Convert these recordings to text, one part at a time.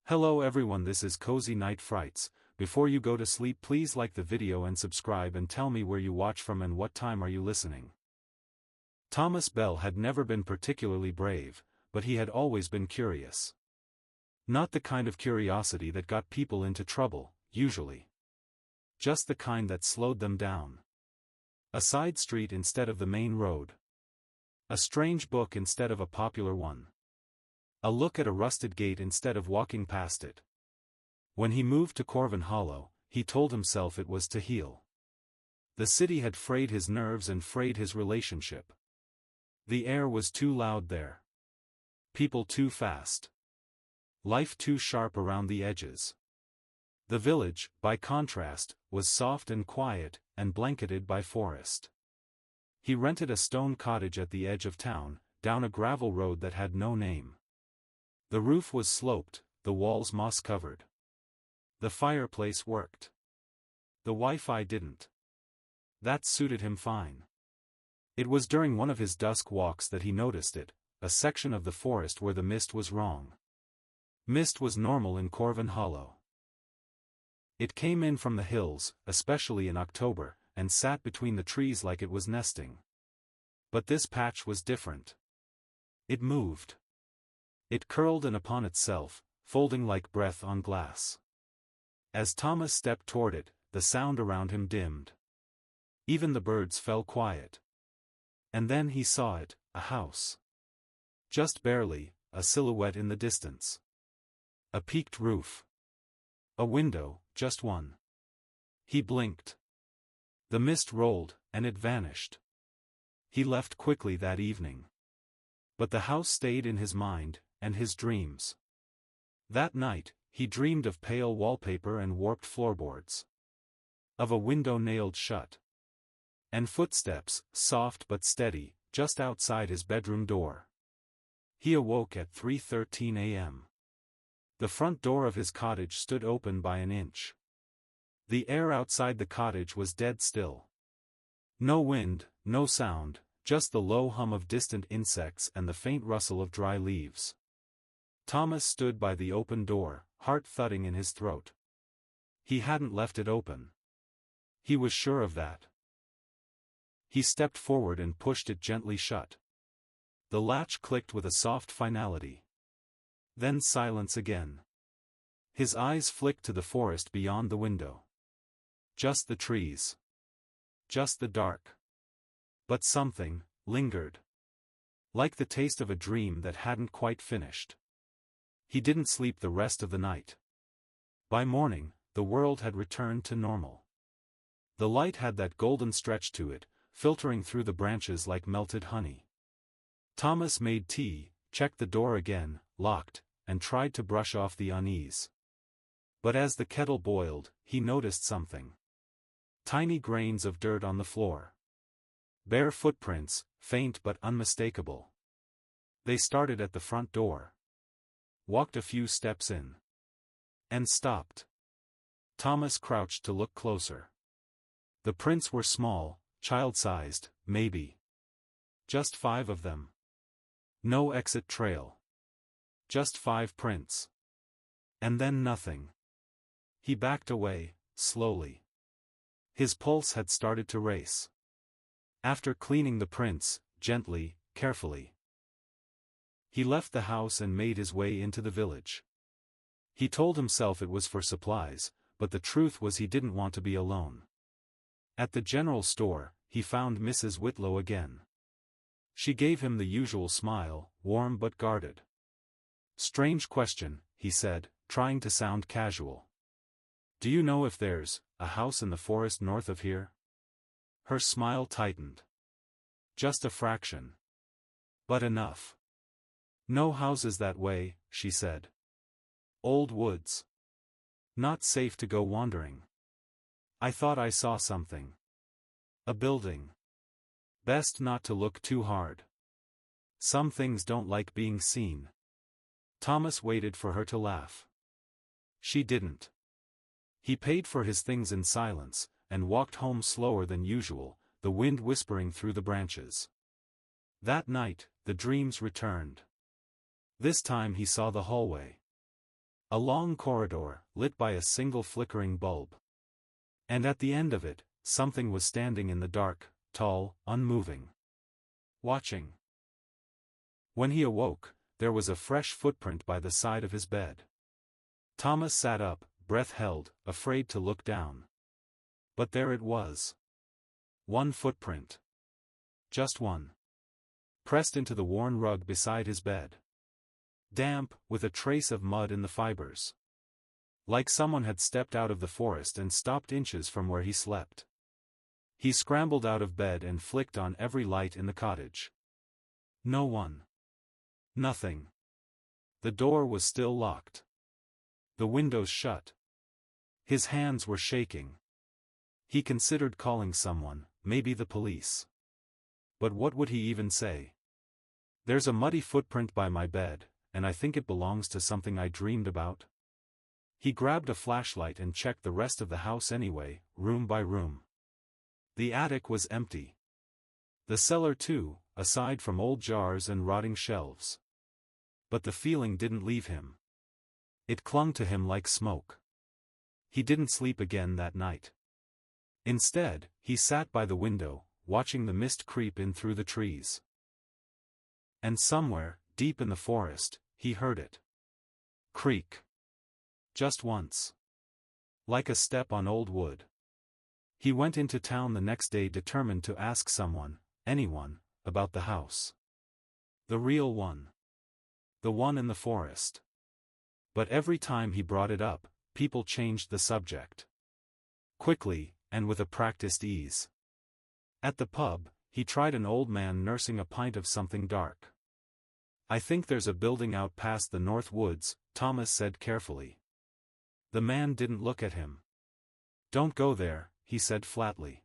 Hello everyone, this is Cozy Night Frights. Before you go to sleep, please like the video and subscribe and tell me where you watch from and what time are you listening. Thomas Bell had never been particularly brave, but he had always been curious. Not the kind of curiosity that got people into trouble, usually. Just the kind that slowed them down. A side street instead of the main road. A strange book instead of a popular one. A look at a rusted gate instead of walking past it. When he moved to Corvin Hollow, he told himself it was to heal. The city had frayed his nerves and frayed his relationship. The air was too loud there. People too fast. Life too sharp around the edges. The village, by contrast, was soft and quiet, and blanketed by forest. He rented a stone cottage at the edge of town, down a gravel road that had no name. The roof was sloped, the walls moss-covered. The fireplace worked. The Wi-Fi didn't. That suited him fine. It was during one of his dusk walks that he noticed it, a section of the forest where the mist was wrong. Mist was normal in Corvin Hollow. It came in from the hills, especially in October, and sat between the trees like it was nesting. But this patch was different. It moved. It curled in upon itself, folding like breath on glass. As Thomas stepped toward it, the sound around him dimmed. Even the birds fell quiet. And then he saw it, a house. Just barely, a silhouette in the distance. A peaked roof. A window, just one. He blinked. The mist rolled, and it vanished. He left quickly that evening. But the house stayed in his mind, and his dreams. That night, he dreamed of pale wallpaper and warped floorboards. Of a window nailed shut. And footsteps, soft but steady, just outside his bedroom door. He awoke at 3:13 a.m. The front door of his cottage stood open by an inch. The air outside the cottage was dead still. No wind, no sound, just the low hum of distant insects and the faint rustle of dry leaves. Thomas stood by the open door, heart thudding in his throat. He hadn't left it open. He was sure of that. He stepped forward and pushed it gently shut. The latch clicked with a soft finality. Then silence again. His eyes flicked to the forest beyond the window. Just the trees. Just the dark. But something lingered. Like the taste of a dream that hadn't quite finished. He didn't sleep the rest of the night. By morning, the world had returned to normal. The light had that golden stretch to it, filtering through the branches like melted honey. Thomas made tea, checked the door again, locked, and tried to brush off the unease. But as the kettle boiled, he noticed something. Tiny grains of dirt on the floor. Bare footprints, faint but unmistakable. They started at the front door. Walked a few steps in. And stopped. Thomas crouched to look closer. The prints were small, child-sized, maybe. Just 5 of them. No exit trail. Just 5 prints. And then nothing. He backed away, slowly. His pulse had started to race. After cleaning the prints, gently, carefully. He left the house and made his way into the village. He told himself it was for supplies, but the truth was he didn't want to be alone. At the general store, he found Mrs. Whitlow again. She gave him the usual smile, warm but guarded. "Strange question," he said, trying to sound casual. "Do you know if there's a house in the forest north of here?" Her smile tightened. "Just a fraction. But enough." "No houses that way," she said. "Old woods. Not safe to go wandering. I thought I saw something. A building. Best not to look too hard. Some things don't like being seen." Thomas waited for her to laugh. She didn't. He paid for his things in silence, and walked home slower than usual, the wind whispering through the branches. That night, the dreams returned. This time he saw the hallway. A long corridor, lit by a single flickering bulb. And at the end of it, something was standing in the dark, tall, unmoving. Watching. When he awoke, there was a fresh footprint by the side of his bed. Thomas sat up, breath held, afraid to look down. But there it was. One footprint. Just one. Pressed into the worn rug beside his bed. Damp, with a trace of mud in the fibers. Like someone had stepped out of the forest and stopped inches from where he slept. He scrambled out of bed and flicked on every light in the cottage. No one. Nothing. The door was still locked. The windows shut. His hands were shaking. He considered calling someone, maybe the police. But what would he even say? There's a muddy footprint by my bed, and I think it belongs to something I dreamed about. He grabbed a flashlight and checked the rest of the house anyway, room by room. The attic was empty. The cellar too, aside from old jars and rotting shelves. But the feeling didn't leave him. It clung to him like smoke. He didn't sleep again that night. Instead, he sat by the window, watching the mist creep in through the trees. And somewhere, deep in the forest, he heard it. Creak. Just once. Like a step on old wood. He went into town the next day determined to ask someone, anyone, about the house. The real one. The one in the forest. But every time he brought it up, people changed the subject. Quickly, and with a practiced ease. At the pub, he tried an old man nursing a pint of something dark. I think there's a building out past the North Woods, Thomas said carefully. The man didn't look at him. Don't go there, he said flatly.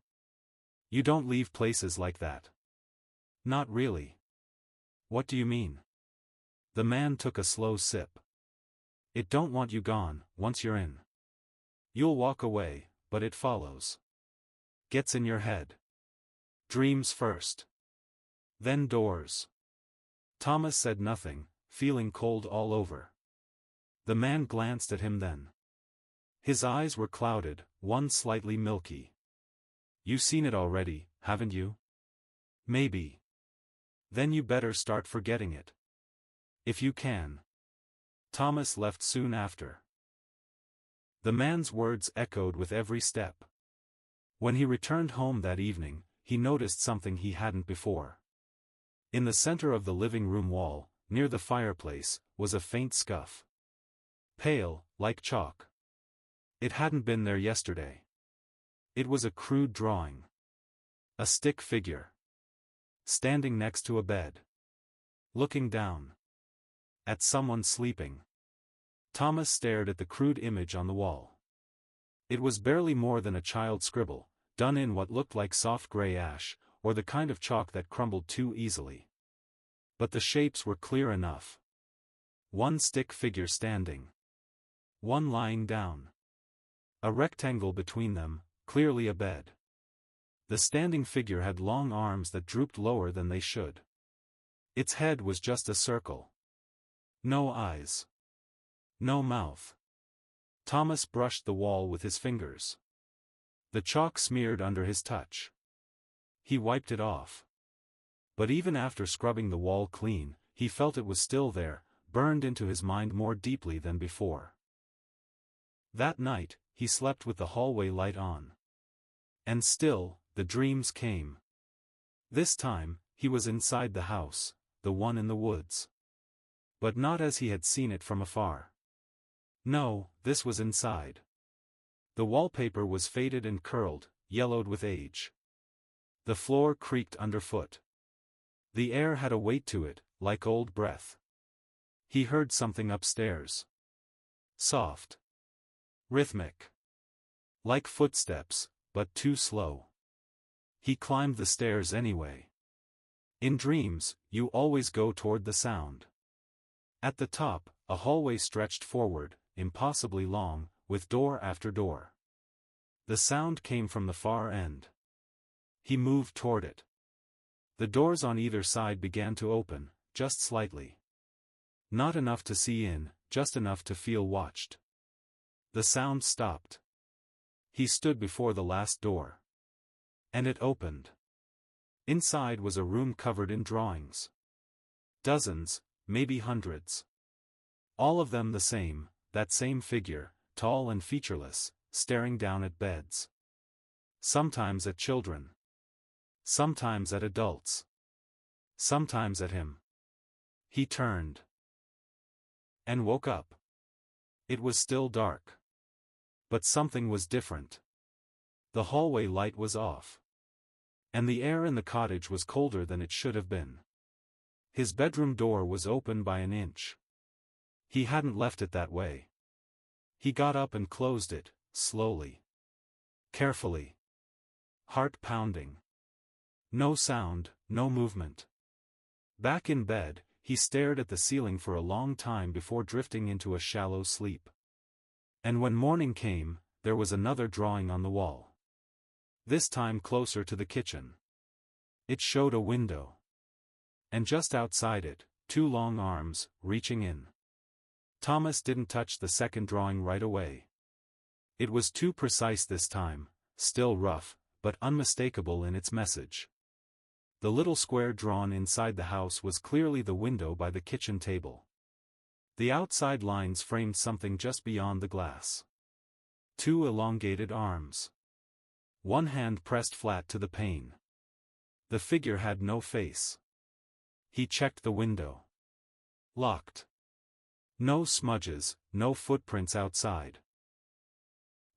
You don't leave places like that. Not really. What do you mean? The man took a slow sip. It don't want you gone, once you're in. You'll walk away, but it follows. Gets in your head. Dreams first. Then doors. Thomas said nothing, feeling cold all over. The man glanced at him then. His eyes were clouded, one slightly milky. You've seen it already, haven't you? Maybe. Then you better start forgetting it. If you can. Thomas left soon after. The man's words echoed with every step. When he returned home that evening, he noticed something he hadn't before. In the center of the living room wall, near the fireplace, was a faint scuff. Pale, like chalk. It hadn't been there yesterday. It was a crude drawing. A stick figure. Standing next to a bed. Looking down. At someone sleeping. Thomas stared at the crude image on the wall. It was barely more than a child's scribble, done in what looked like soft gray ash, or the kind of chalk that crumbled too easily. But the shapes were clear enough. One stick figure standing. One lying down. A rectangle between them, clearly a bed. The standing figure had long arms that drooped lower than they should. Its head was just a circle. No eyes. No mouth. Thomas brushed the wall with his fingers. The chalk smeared under his touch. He wiped it off. But even after scrubbing the wall clean, he felt it was still there, burned into his mind more deeply than before. That night, he slept with the hallway light on. And still, the dreams came. This time, he was inside the house, the one in the woods. But not as he had seen it from afar. No, this was inside. The wallpaper was faded and curled, yellowed with age. The floor creaked underfoot. The air had a weight to it, like old breath. He heard something upstairs. Soft. Rhythmic. Like footsteps, but too slow. He climbed the stairs anyway. In dreams, you always go toward the sound. At the top, a hallway stretched forward, impossibly long, with door after door. The sound came from the far end. He moved toward it. The doors on either side began to open, just slightly. Not enough to see in, just enough to feel watched. The sound stopped. He stood before the last door. And it opened. Inside was a room covered in drawings. Dozens, maybe hundreds. All of them the same, that same figure, tall and featureless, staring down at beds. Sometimes at children. Sometimes at adults. Sometimes at him. He turned. And woke up. It was still dark. But something was different. The hallway light was off. And the air in the cottage was colder than it should have been. His bedroom door was open by an inch. He hadn't left it that way. He got up and closed it, slowly. Carefully. Heart pounding. No sound, no movement. Back in bed, he stared at the ceiling for a long time before drifting into a shallow sleep. And when morning came, there was another drawing on the wall. This time closer to the kitchen. It showed a window. And just outside it, two long arms, reaching in. Thomas didn't touch the second drawing right away. It was too precise this time, still rough, but unmistakable in its message. The little square drawn inside the house was clearly the window by the kitchen table. The outside lines framed something just beyond the glass. Two elongated arms. One hand pressed flat to the pane. The figure had no face. He checked the window. Locked. No smudges, no footprints outside.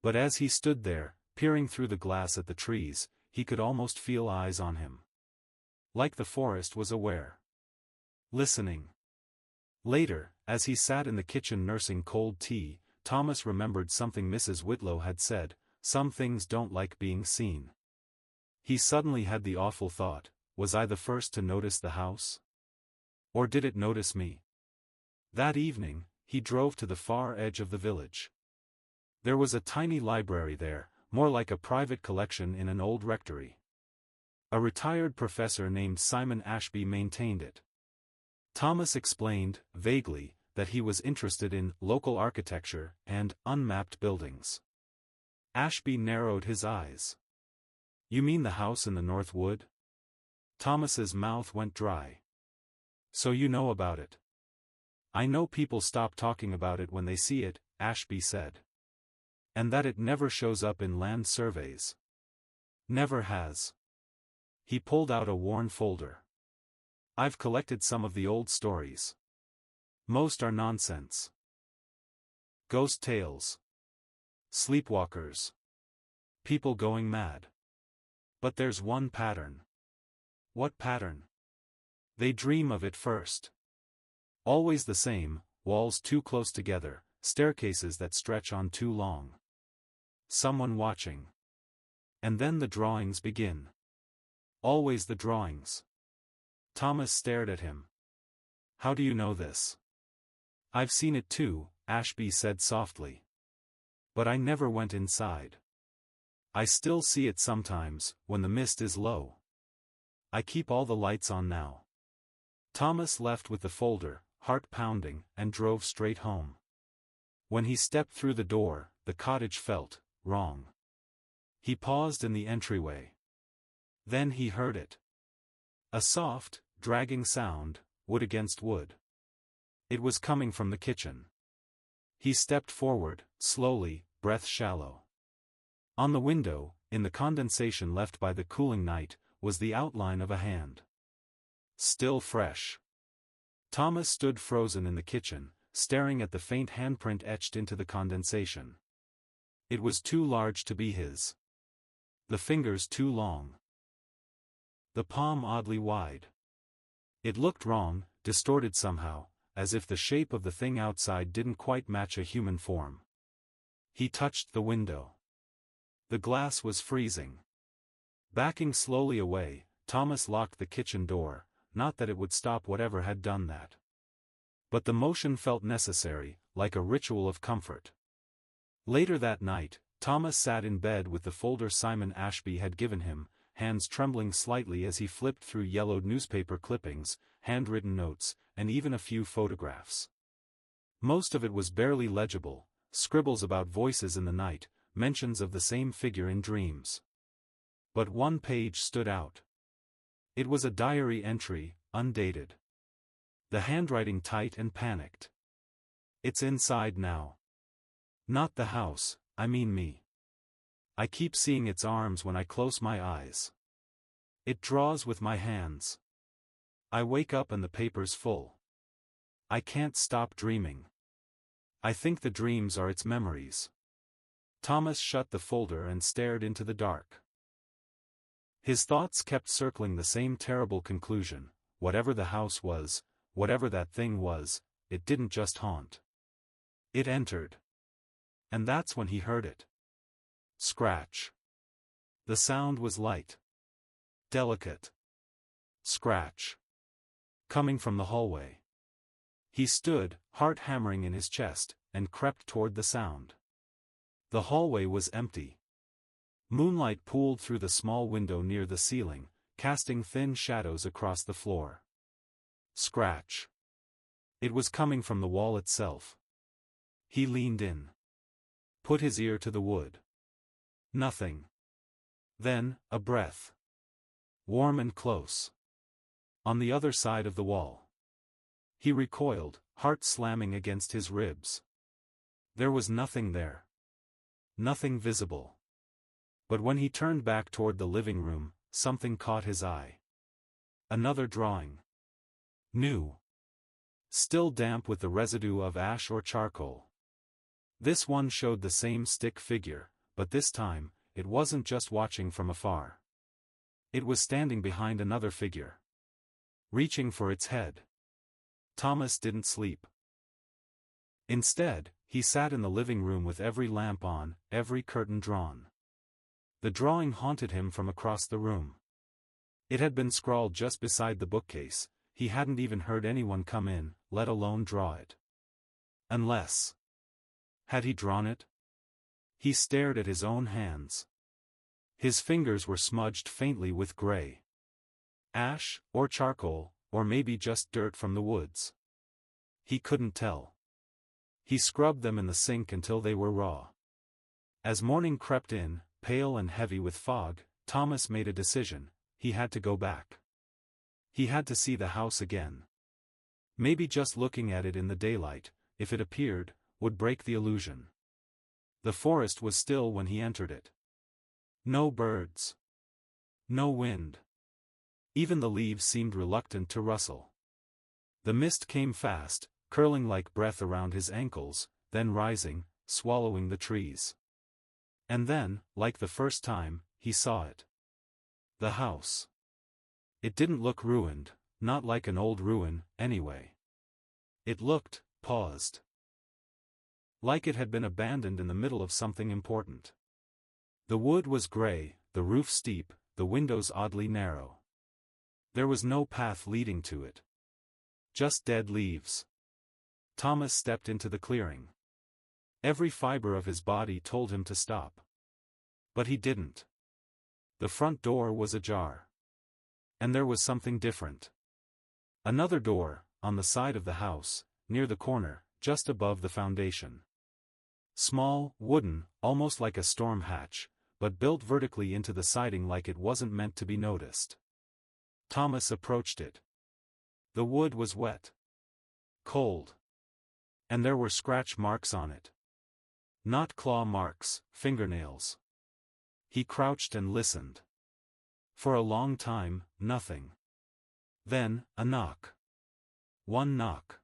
But as he stood there, peering through the glass at the trees, he could almost feel eyes on him. Like the forest was aware. Listening. Later, as he sat in the kitchen nursing cold tea, Thomas remembered something Mrs. Whitlow had said, "Some things don't like being seen." He suddenly had the awful thought, was I the first to notice the house? Or did it notice me? That evening, he drove to the far edge of the village. There was a tiny library there, more like a private collection in an old rectory. A retired professor named Simon Ashby maintained it. Thomas explained, vaguely, that he was interested in local architecture and unmapped buildings. Ashby narrowed his eyes. "You mean the house in the North Wood?" Thomas's mouth went dry. "So you know about it?" "I know people stop talking about it when they see it," Ashby said. "And that it never shows up in land surveys." "Never has." He pulled out a worn folder. "I've collected some of the old stories. Most are nonsense. Ghost tales. Sleepwalkers. People going mad. But there's one pattern." "What pattern?" "They dream of it first. Always the same, walls too close together, staircases that stretch on too long. Someone watching. And then the drawings begin. Always the drawings." Thomas stared at him. "How do you know this?" "I've seen it too," Ashby said softly. "But I never went inside. I still see it sometimes, when the mist is low. I keep all the lights on now." Thomas left with the folder, heart pounding, and drove straight home. When he stepped through the door, the cottage felt wrong. He paused in the entryway. Then he heard it. A soft, dragging sound, wood against wood. It was coming from the kitchen. He stepped forward, slowly, breath shallow. On the window, in the condensation left by the cooling night, was the outline of a hand. Still fresh. Thomas stood frozen in the kitchen, staring at the faint handprint etched into the condensation. It was too large to be his. The fingers too long. The palm oddly wide. It looked wrong, distorted somehow, as if the shape of the thing outside didn't quite match a human form. He touched the window. The glass was freezing. Backing slowly away, Thomas locked the kitchen door, not that it would stop whatever had done that. But the motion felt necessary, like a ritual of comfort. Later that night, Thomas sat in bed with the folder Simon Ashby had given him, hands trembling slightly as he flipped through yellowed newspaper clippings, handwritten notes, and even a few photographs. Most of it was barely legible, scribbles about voices in the night, mentions of the same figure in dreams. But one page stood out. It was a diary entry, undated. The handwriting tight and panicked. "It's inside now. Not the house, I mean me. I keep seeing its arms when I close my eyes. It draws with my hands. I wake up and the paper's full. I can't stop dreaming. I think the dreams are its memories." Thomas shut the folder and stared into the dark. His thoughts kept circling the same terrible conclusion: whatever the house was, whatever that thing was, it didn't just haunt. It entered. And that's when he heard it. Scratch. The sound was light. Delicate. Scratch. Coming from the hallway. He stood, heart hammering in his chest, and crept toward the sound. The hallway was empty. Moonlight pooled through the small window near the ceiling, casting thin shadows across the floor. Scratch. It was coming from the wall itself. He leaned in. Put his ear to the wood. Nothing. Then, a breath. Warm and close. On the other side of the wall. He recoiled, heart slamming against his ribs. There was nothing there. Nothing visible. But when he turned back toward the living room, something caught his eye. Another drawing. New. Still damp with the residue of ash or charcoal. This one showed the same stick figure, but this time, it wasn't just watching from afar. It was standing behind another figure. Reaching for its head. Thomas didn't sleep. Instead, he sat in the living room with every lamp on, every curtain drawn. The drawing haunted him from across the room. It had been scrawled just beside the bookcase. He hadn't even heard anyone come in, let alone draw it. Unless. Had he drawn it? He stared at his own hands. His fingers were smudged faintly with gray. Ash, or charcoal, or maybe just dirt from the woods. He couldn't tell. He scrubbed them in the sink until they were raw. As morning crept in, pale and heavy with fog, Thomas made a decision: he had to go back. He had to see the house again. Maybe just looking at it in the daylight, if it appeared, would break the illusion. The forest was still when he entered it. No birds. No wind. Even the leaves seemed reluctant to rustle. The mist came fast, curling like breath around his ankles, then rising, swallowing the trees. And then, like the first time, he saw it. The house. It didn't look ruined, not like an old ruin, anyway. It looked, paused. Like it had been abandoned in the middle of something important. The wood was gray, the roof steep, the windows oddly narrow. There was no path leading to it. Just dead leaves. Thomas stepped into the clearing. Every fiber of his body told him to stop. But he didn't. The front door was ajar. And there was something different. Another door, on the side of the house, near the corner, just above the foundation. Small, wooden, almost like a storm hatch, but built vertically into the siding like it wasn't meant to be noticed. Thomas approached it. The wood was wet. Cold. And there were scratch marks on it. Not claw marks, fingernails. He crouched and listened. For a long time, nothing. Then, a knock. One knock.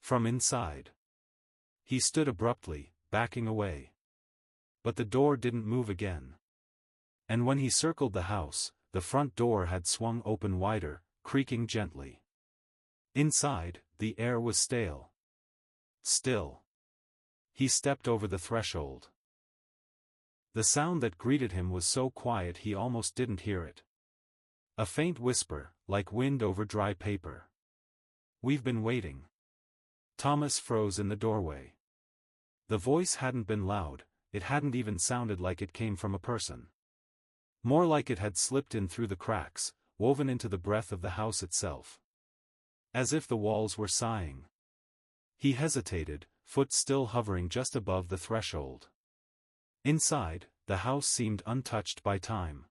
From inside. He stood abruptly, backing away. But the door didn't move again. And when he circled the house, the front door had swung open wider, creaking gently. Inside, the air was stale. Still. He stepped over the threshold. The sound that greeted him was so quiet he almost didn't hear it. A faint whisper, like wind over dry paper. "We've been waiting." Thomas froze in the doorway. The voice hadn't been loud, it hadn't even sounded like it came from a person. More like it had slipped in through the cracks, woven into the breath of the house itself. As if the walls were sighing. He hesitated, foot still hovering just above the threshold. Inside, the house seemed untouched by time.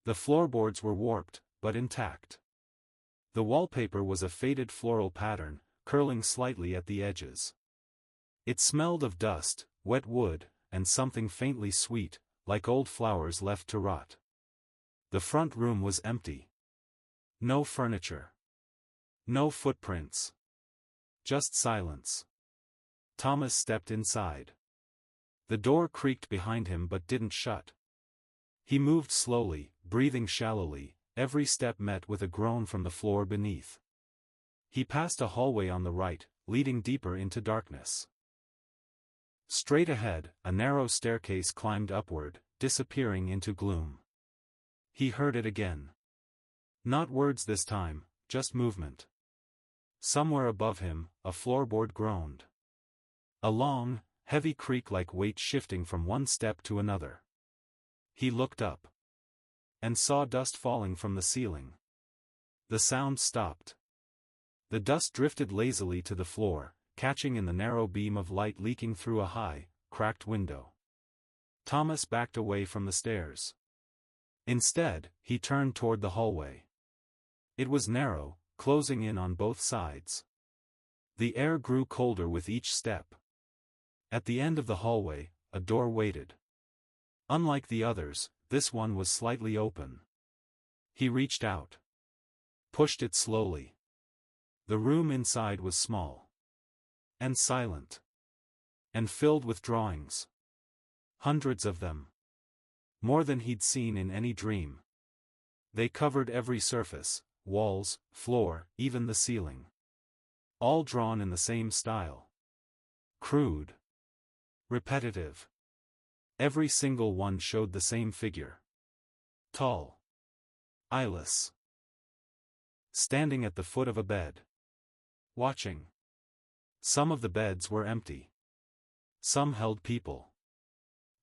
The floorboards were warped, but intact. The wallpaper was a faded floral pattern, curling slightly at the edges. It smelled of dust, wet wood, and something faintly sweet, like old flowers left to rot. The front room was empty. No furniture. No footprints. Just silence. Thomas stepped inside. The door creaked behind him but didn't shut. He moved slowly, breathing shallowly, every step met with a groan from the floor beneath. He passed a hallway on the right, leading deeper into darkness. Straight ahead, a narrow staircase climbed upward, disappearing into gloom. He heard it again. Not words this time, just movement. Somewhere above him, a floorboard groaned. A long, heavy creak like weight shifting from one step to another. He looked up. And saw dust falling from the ceiling. The sound stopped. The dust drifted lazily to the floor, catching in the narrow beam of light leaking through a high, cracked window. Thomas backed away from the stairs. Instead, he turned toward the hallway. It was narrow, closing in on both sides. The air grew colder with each step. At the end of the hallway, a door waited. Unlike the others, this one was slightly open. He reached out. Pushed it slowly. The room inside was small. And silent. And filled with drawings. Hundreds of them. More than he'd seen in any dream. They covered every surface, walls, floor, even the ceiling. All drawn in the same style. Crude. Repetitive. Every single one showed the same figure. Tall. Eyeless. Standing at the foot of a bed. Watching. Some of the beds were empty. Some held people.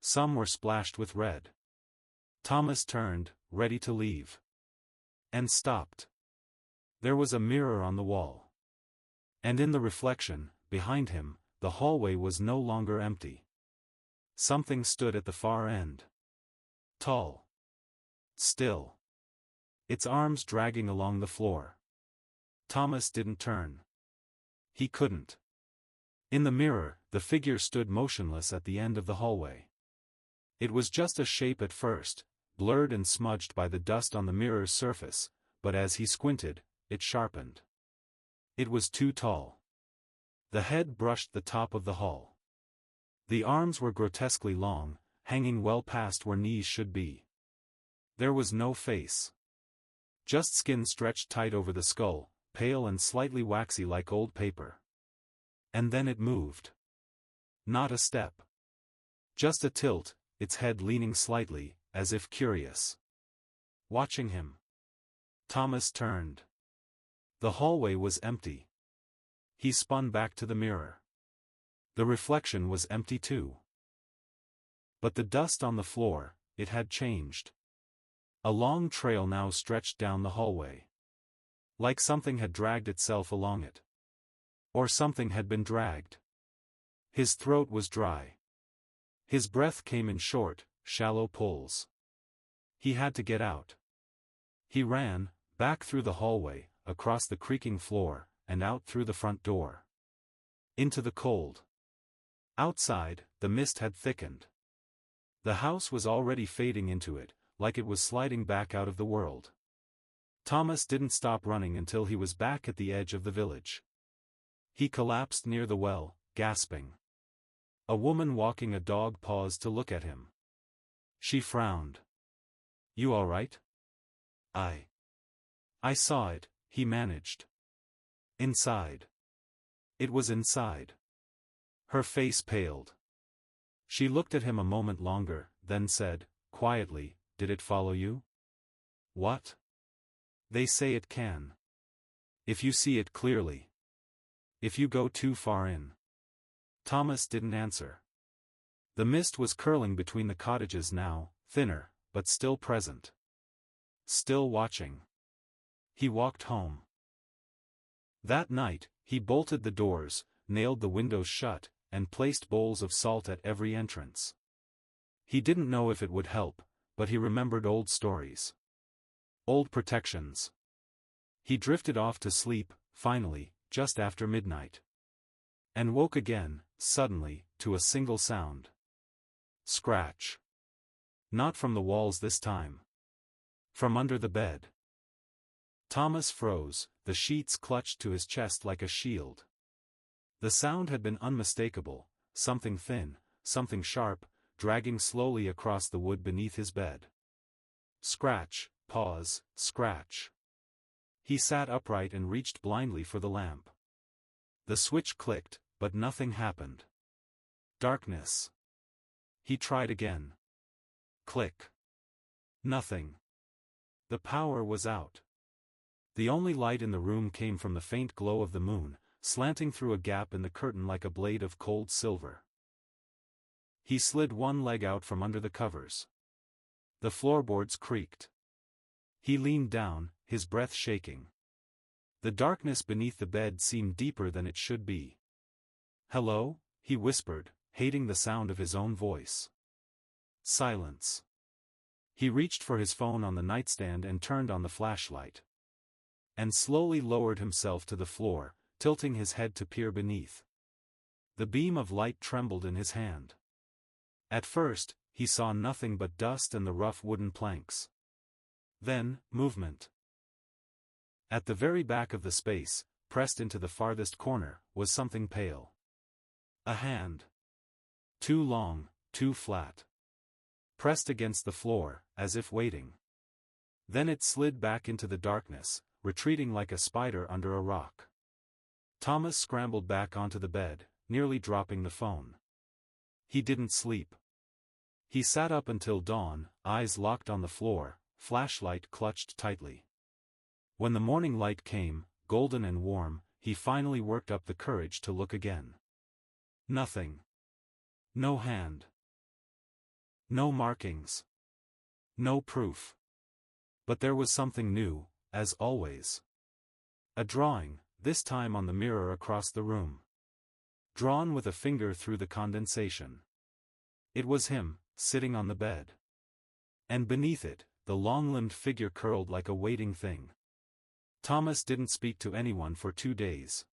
Some were splashed with red. Thomas turned, ready to leave. And stopped. There was a mirror on the wall. And in the reflection, behind him, the hallway was no longer empty. Something stood at the far end. Tall. Still. Its arms dragging along the floor. Thomas didn't turn. He couldn't. In the mirror, the figure stood motionless at the end of the hallway. It was just a shape at first, blurred and smudged by the dust on the mirror's surface, but as he squinted, it sharpened. It was too tall. The head brushed the top of the hall. The arms were grotesquely long, hanging well past where knees should be. There was no face. Just skin stretched tight over the skull, pale and slightly waxy like old paper. And then it moved. Not a step. Just a tilt, its head leaning slightly, as if curious. Watching him. Thomas turned. The hallway was empty. He spun back to the mirror. The reflection was empty too. But the dust on the floor, it had changed. A long trail now stretched down the hallway. Like something had dragged itself along it. Or something had been dragged. His throat was dry. His breath came in short, shallow pulls. He had to get out. He ran, back through the hallway, across the creaking floor, and out through the front door. Into the cold. Outside, the mist had thickened. The house was already fading into it, like it was sliding back out of the world. Thomas didn't stop running until he was back at the edge of the village. He collapsed near the well, gasping. A woman walking a dog paused to look at him. She frowned. "You all right?" I saw it," he managed. "Inside." It was inside. Her face paled. She looked at him a moment longer, then said, quietly, "Did it follow you?" "What?" "They say it can. If you see it clearly. If you go too far in." Thomas didn't answer. The mist was curling between the cottages now, thinner, but still present. Still watching. He walked home. That night, he bolted the doors, nailed the windows shut, and placed bowls of salt at every entrance. He didn't know if it would help, but he remembered old stories. Old protections. He drifted off to sleep, finally, just after midnight. And woke again, suddenly, to a single sound. Scratch. Not from the walls this time. From under the bed. Thomas froze, the sheets clutched to his chest like a shield. The sound had been unmistakable, something thin, something sharp, dragging slowly across the wood beneath his bed. Scratch, pause, scratch. He sat upright and reached blindly for the lamp. The switch clicked, but nothing happened. Darkness. He tried again. Click. Nothing. The power was out. The only light in the room came from the faint glow of the moon, slanting through a gap in the curtain like a blade of cold silver. He slid one leg out from under the covers. The floorboards creaked. He leaned down, his breath shaking. The darkness beneath the bed seemed deeper than it should be. "Hello?" he whispered, hating the sound of his own voice. Silence. He reached for his phone on the nightstand and turned on the flashlight. And slowly lowered himself to the floor, tilting his head to peer beneath. The beam of light trembled in his hand. At first, he saw nothing but dust and the rough wooden planks. Then, movement. At the very back of the space, pressed into the farthest corner, was something pale. A hand. Too long, too flat. Pressed against the floor, as if waiting. Then it slid back into the darkness, retreating like a spider under a rock. Thomas scrambled back onto the bed, nearly dropping the phone. He didn't sleep. He sat up until dawn, eyes locked on the floor, flashlight clutched tightly. When the morning light came, golden and warm, he finally worked up the courage to look again. Nothing. No hand. No markings. No proof. But there was something new, as always. A drawing, this time on the mirror across the room. Drawn with a finger through the condensation. It was him, sitting on the bed. And beneath it, the long-limbed figure curled like a waiting thing. Thomas didn't speak to anyone for 2 days.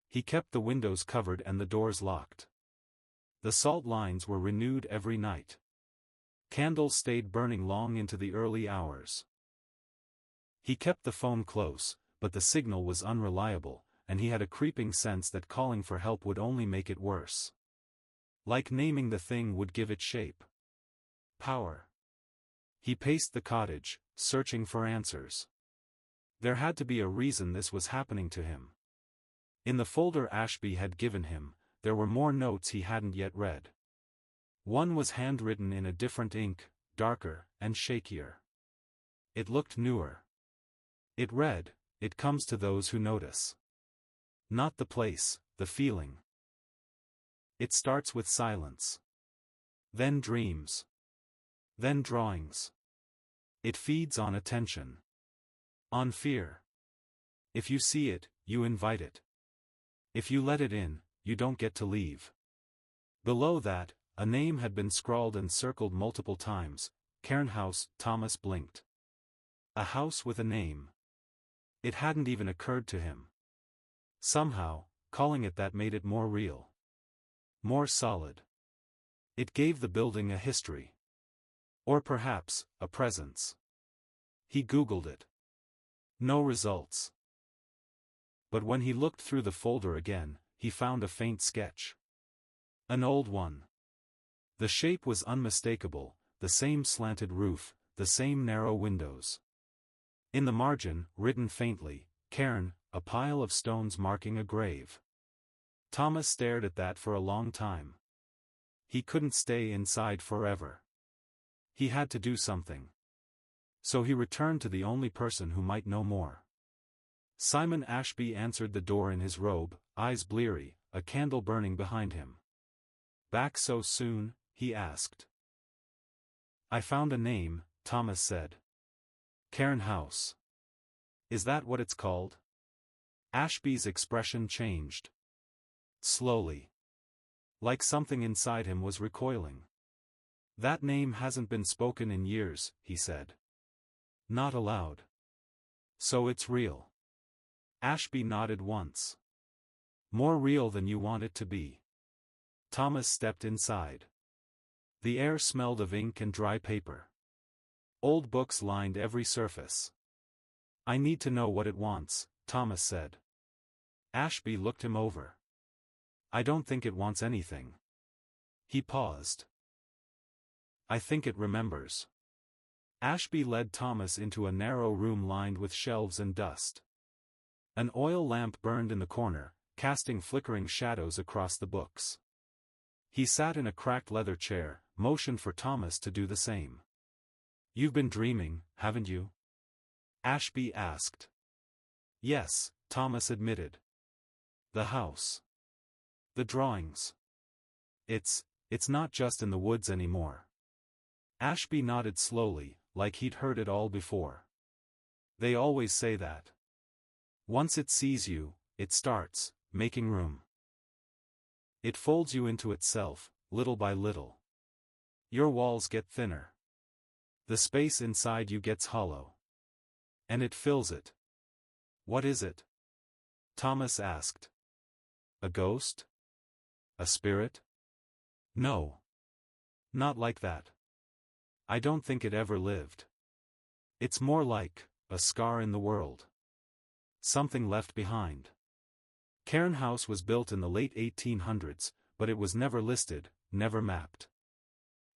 He kept the windows covered and the doors locked. The salt lines were renewed every night. Candles stayed burning long into the early hours. He kept the phone close, but the signal was unreliable, and he had a creeping sense that calling for help would only make it worse. Like naming the thing would give it shape. Power. He paced the cottage, searching for answers. There had to be a reason this was happening to him. In the folder Ashby had given him, there were more notes he hadn't yet read. One was handwritten in a different ink, darker and shakier. It looked newer. It read, "It comes to those who notice. Not the place, the feeling. It starts with silence. Then dreams. Then drawings. It feeds on attention. On fear. If you see it, you invite it. If you let it in, you don't get to leave." Below that, a name had been scrawled and circled multiple times, Cairn House. Thomas blinked. A house with a name. It hadn't even occurred to him. Somehow, calling it that made it more real. More solid. It gave the building a history. Or perhaps, a presence. He Googled it. No results. But when he looked through the folder again, he found a faint sketch. An old one. The shape was unmistakable, the same slanted roof, the same narrow windows. In the margin, written faintly, "Cairn," a pile of stones marking a grave. Thomas stared at that for a long time. He couldn't stay inside forever. He had to do something. So he returned to the only person who might know more. Simon Ashby answered the door in his robe, eyes bleary, a candle burning behind him. "Back so soon?" he asked. "I found a name," Thomas said. "Cairn House. Is that what it's called?" Ashby's expression changed. slowly. Like something inside him was recoiling. That name hasn't been spoken in years, he said. Not aloud. So it's real. Ashby nodded once. More real than you want it to be. Thomas stepped inside. The air smelled of ink and dry paper. Old books lined every surface. I need to know what it wants, Thomas said. Ashby looked him over. I don't think it wants anything. He paused. I think it remembers. Ashby led Thomas into a narrow room lined with shelves and dust. An oil lamp burned in the corner, casting flickering shadows across the books. He sat in a cracked leather chair, motioned for Thomas to do the same. You've been dreaming, haven't you? Ashby asked. Yes, Thomas admitted. The house. The drawings. It's not just in the woods anymore. Ashby nodded slowly, like he'd heard it all before. They always say that. Once it sees you, it starts making room. It folds you into itself, little by little. Your walls get thinner. The space inside you gets hollow. And it fills it. What is it? Thomas asked. A ghost? A spirit? No. Not like that. I don't think it ever lived. It's more like a scar in the world. Something left behind. Cairn House was built in the late 1800s, but it was never listed, never mapped.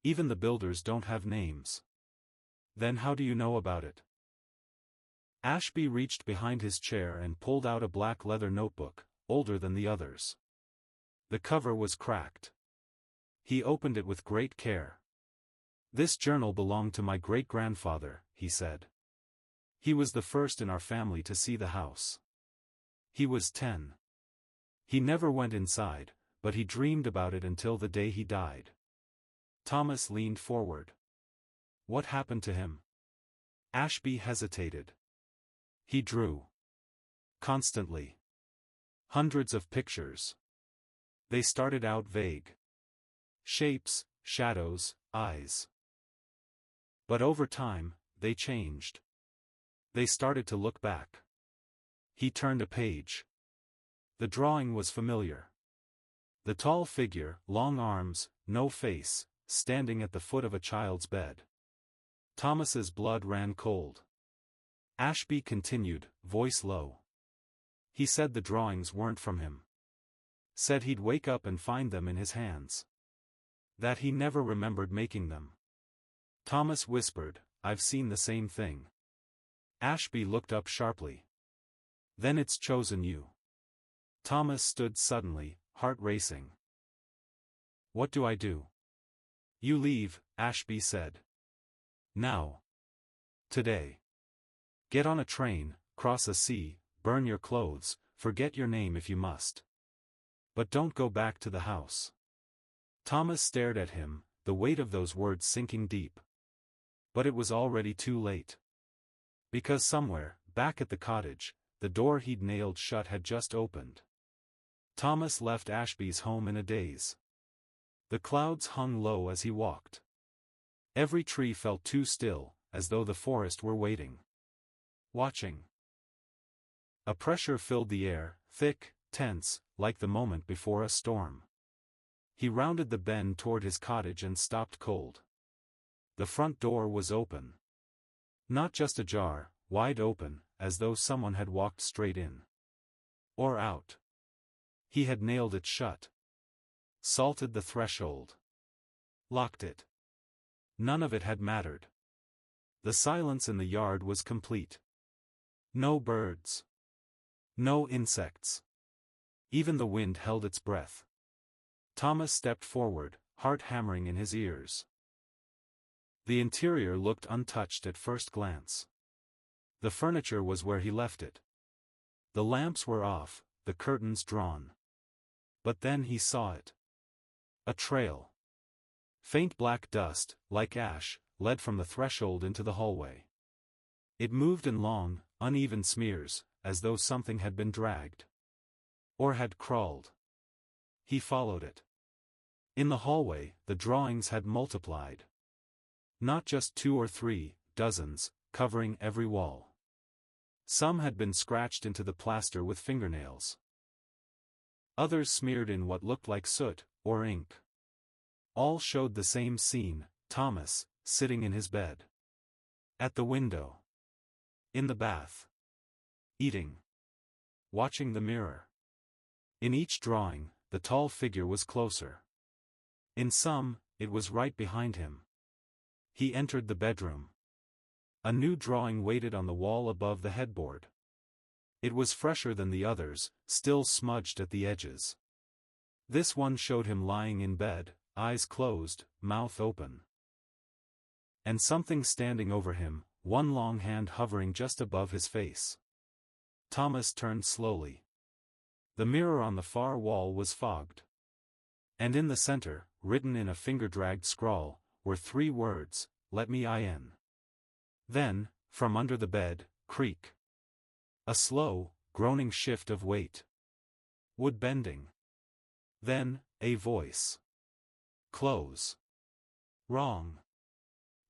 Even the builders don't have names. Then how do you know about it? Ashby reached behind his chair and pulled out a black leather notebook, older than the others. The cover was cracked. He opened it with great care. This journal belonged to my great-grandfather, he said. He was the first in our family to see the house. He was 10. He never went inside, but he dreamed about it until the day he died. Thomas leaned forward. What happened to him? Ashby hesitated. He drew. Constantly. Hundreds of pictures. They started out vague. Shapes, shadows, eyes. But over time, they changed. They started to look back. He turned a page. The drawing was familiar. The tall figure, long arms, no face, standing at the foot of a child's bed. Thomas's blood ran cold. Ashby continued, voice low. He said the drawings weren't from him. Said he'd wake up and find them in his hands. That he never remembered making them. Thomas whispered, I've seen the same thing. Ashby looked up sharply. Then it's chosen you. Thomas stood suddenly, heart racing. What do I do? You leave, Ashby said. Now. Today. Get on a train, cross a sea, burn your clothes, forget your name if you must. But don't go back to the house. Thomas stared at him, the weight of those words sinking deep. But it was already too late. Because somewhere, back at the cottage, the door he'd nailed shut had just opened. Thomas left Ashby's home in a daze. The clouds hung low as he walked. Every tree felt too still, as though the forest were waiting. Watching. A pressure filled the air, thick, tense, like the moment before a storm. He rounded the bend toward his cottage and stopped cold. The front door was open. Not just ajar, wide open, as though someone had walked straight in. Or out. He had nailed it shut. Salted the threshold. Locked it. None of it had mattered. The silence in the yard was complete. No birds. No insects. Even the wind held its breath. Thomas stepped forward, heart hammering in his ears. The interior looked untouched at first glance. The furniture was where he left it. The lamps were off, the curtains drawn. But then he saw it. A trail. Faint black dust, like ash, led from the threshold into the hallway. It moved in long, uneven smears, as though something had been dragged. Or had crawled. He followed it. In the hallway, the drawings had multiplied. Not just 2 or 3, dozens, covering every wall. Some had been scratched into the plaster with fingernails. Others smeared in what looked like soot, or ink. All showed the same scene, Thomas, sitting in his bed. At the window. In the bath. Eating. Watching the mirror. In each drawing, the tall figure was closer. In some, it was right behind him. He entered the bedroom. A new drawing waited on the wall above the headboard. It was fresher than the others, still smudged at the edges. This one showed him lying in bed, eyes closed, mouth open. And something standing over him, one long hand hovering just above his face. Thomas turned slowly. The mirror on the far wall was fogged. And in the center, written in a finger-dragged scrawl, were 3 words, "Let me in." Then, from under the bed, creak. A slow, groaning shift of weight. Wood bending. Then, a voice. Close. Wrong.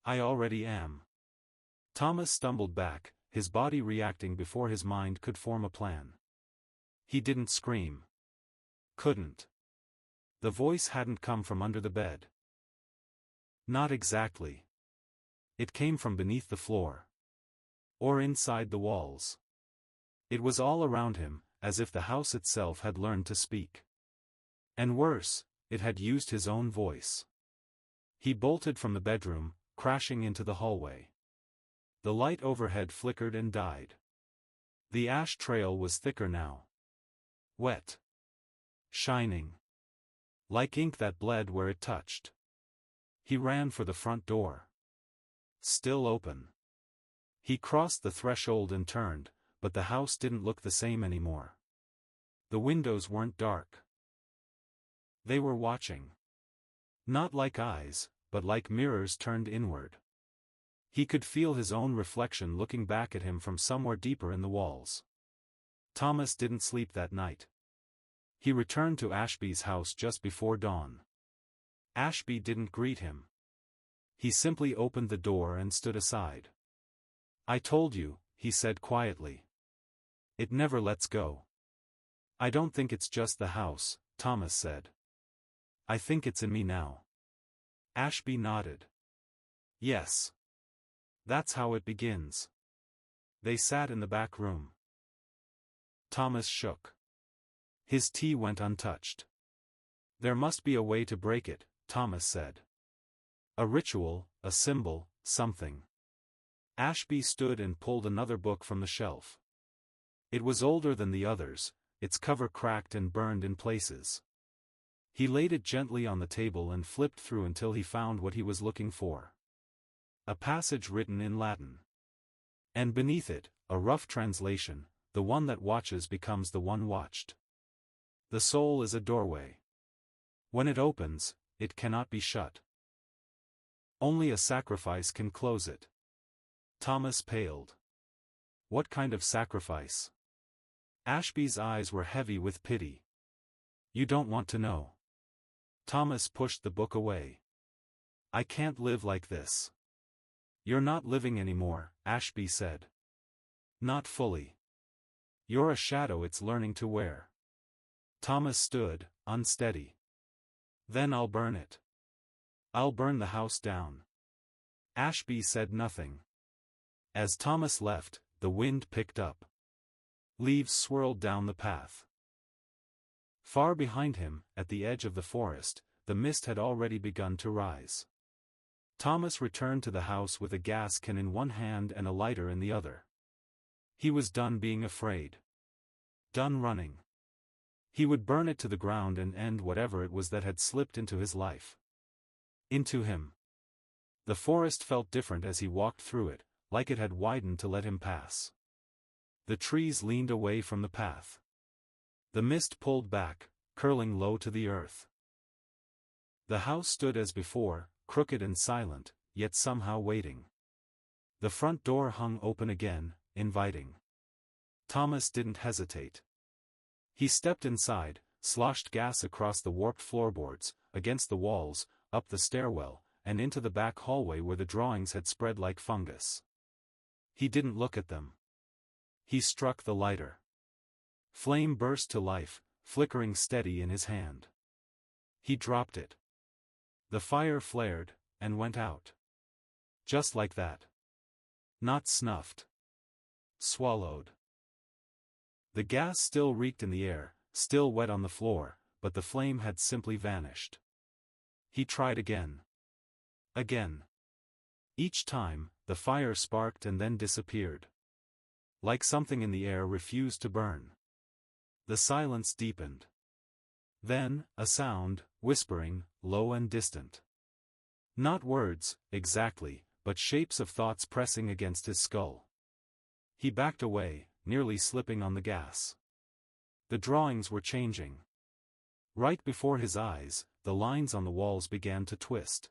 I already am. Thomas stumbled back, his body reacting before his mind could form a plan. He didn't scream. Couldn't. The voice hadn't come from under the bed. Not exactly. It came from beneath the floor. Or inside the walls. It was all around him, as if the house itself had learned to speak. And worse, it had used his own voice. He bolted from the bedroom, crashing into the hallway. The light overhead flickered and died. The ash trail was thicker now. Wet. Shining. Like ink that bled where it touched. He ran for the front door. Still open. He crossed the threshold and turned, but the house didn't look the same anymore. The windows weren't dark. They were watching. Not like eyes, but like mirrors turned inward. He could feel his own reflection looking back at him from somewhere deeper in the walls. Thomas didn't sleep that night. He returned to Ashby's house just before dawn. Ashby didn't greet him. He simply opened the door and stood aside. "I told you," he said quietly. "It never lets go." "I don't think it's just the house," Thomas said. "I think it's in me now." Ashby nodded. "Yes. That's how it begins." They sat in the back room. Thomas shook. His tea went untouched. "There must be a way to break it," Thomas said. "A ritual, a symbol, something." Ashby stood and pulled another book from the shelf. It was older than the others, its cover cracked and burned in places. He laid it gently on the table and flipped through until he found what he was looking for. A passage written in Latin. And beneath it, a rough translation, "The one that watches becomes the one watched. The soul is a doorway. When it opens, it cannot be shut. Only a sacrifice can close it." Thomas paled. "What kind of sacrifice?" Ashby's eyes were heavy with pity. "You don't want to know." Thomas pushed the book away. "I can't live like this." "You're not living anymore," Ashby said. "Not fully. You're a shadow it's learning to wear." Thomas stood, unsteady. "Then I'll burn it. I'll burn the house down." Ashby said nothing. As Thomas left, the wind picked up. Leaves swirled down the path. Far behind him, at the edge of the forest, the mist had already begun to rise. Thomas returned to the house with a gas can in one hand and a lighter in the other. He was done being afraid. Done running. He would burn it to the ground and end whatever it was that had slipped into his life. Into him. The forest felt different as he walked through it, like it had widened to let him pass. The trees leaned away from the path. The mist pulled back, curling low to the earth. The house stood as before, crooked and silent, yet somehow waiting. The front door hung open again, inviting. Thomas didn't hesitate. He stepped inside, sloshed gas across the warped floorboards, against the walls, up the stairwell, and into the back hallway where the drawings had spread like fungus. He didn't look at them. He struck the lighter. Flame burst to life, flickering steady in his hand. He dropped it. The fire flared, and went out. Just like that. Not snuffed. Swallowed. The gas still reeked in the air, still wet on the floor, but the flame had simply vanished. He tried again. Again. Each time, the fire sparked and then disappeared. Like something in the air refused to burn. The silence deepened. Then, a sound, whispering, low and distant. Not words, exactly, but shapes of thoughts pressing against his skull. He backed away, nearly slipping on the gas. The drawings were changing. Right before his eyes, the lines on the walls began to twist.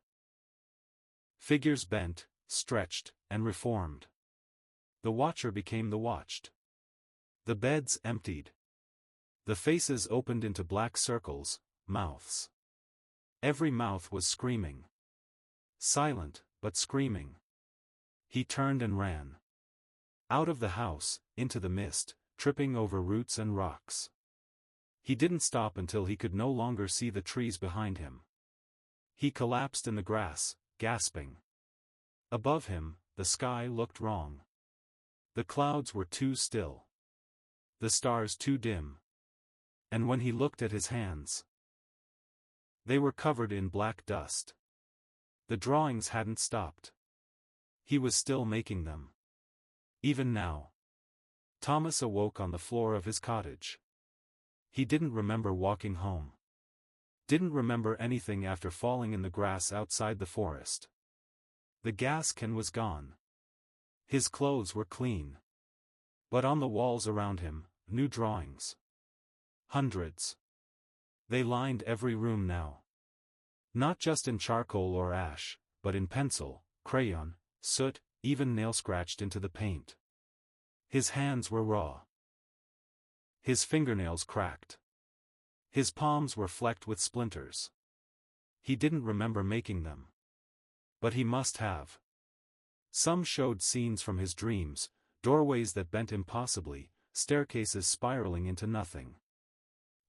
Figures bent, stretched, and reformed. The watcher became the watched. The beds emptied. The faces opened into black circles, mouths. Every mouth was screaming. Silent, but screaming. He turned and ran. Out of the house, into the mist, tripping over roots and rocks. He didn't stop until he could no longer see the trees behind him. He collapsed in the grass, gasping. Above him, the sky looked wrong. The clouds were too still. The stars too dim. And when he looked at his hands, they were covered in black dust. The drawings hadn't stopped. He was still making them. Even now. Thomas awoke on the floor of his cottage. He didn't remember walking home. Didn't remember anything after falling in the grass outside the forest. The gas can was gone. His clothes were clean. But on the walls around him, new drawings. Hundreds. They lined every room now. Not just in charcoal or ash, but in pencil, crayon, soot, even nail scratched into the paint. His hands were raw. His fingernails cracked. His palms were flecked with splinters. He didn't remember making them. But he must have. Some showed scenes from his dreams, doorways that bent impossibly, staircases spiraling into nothing.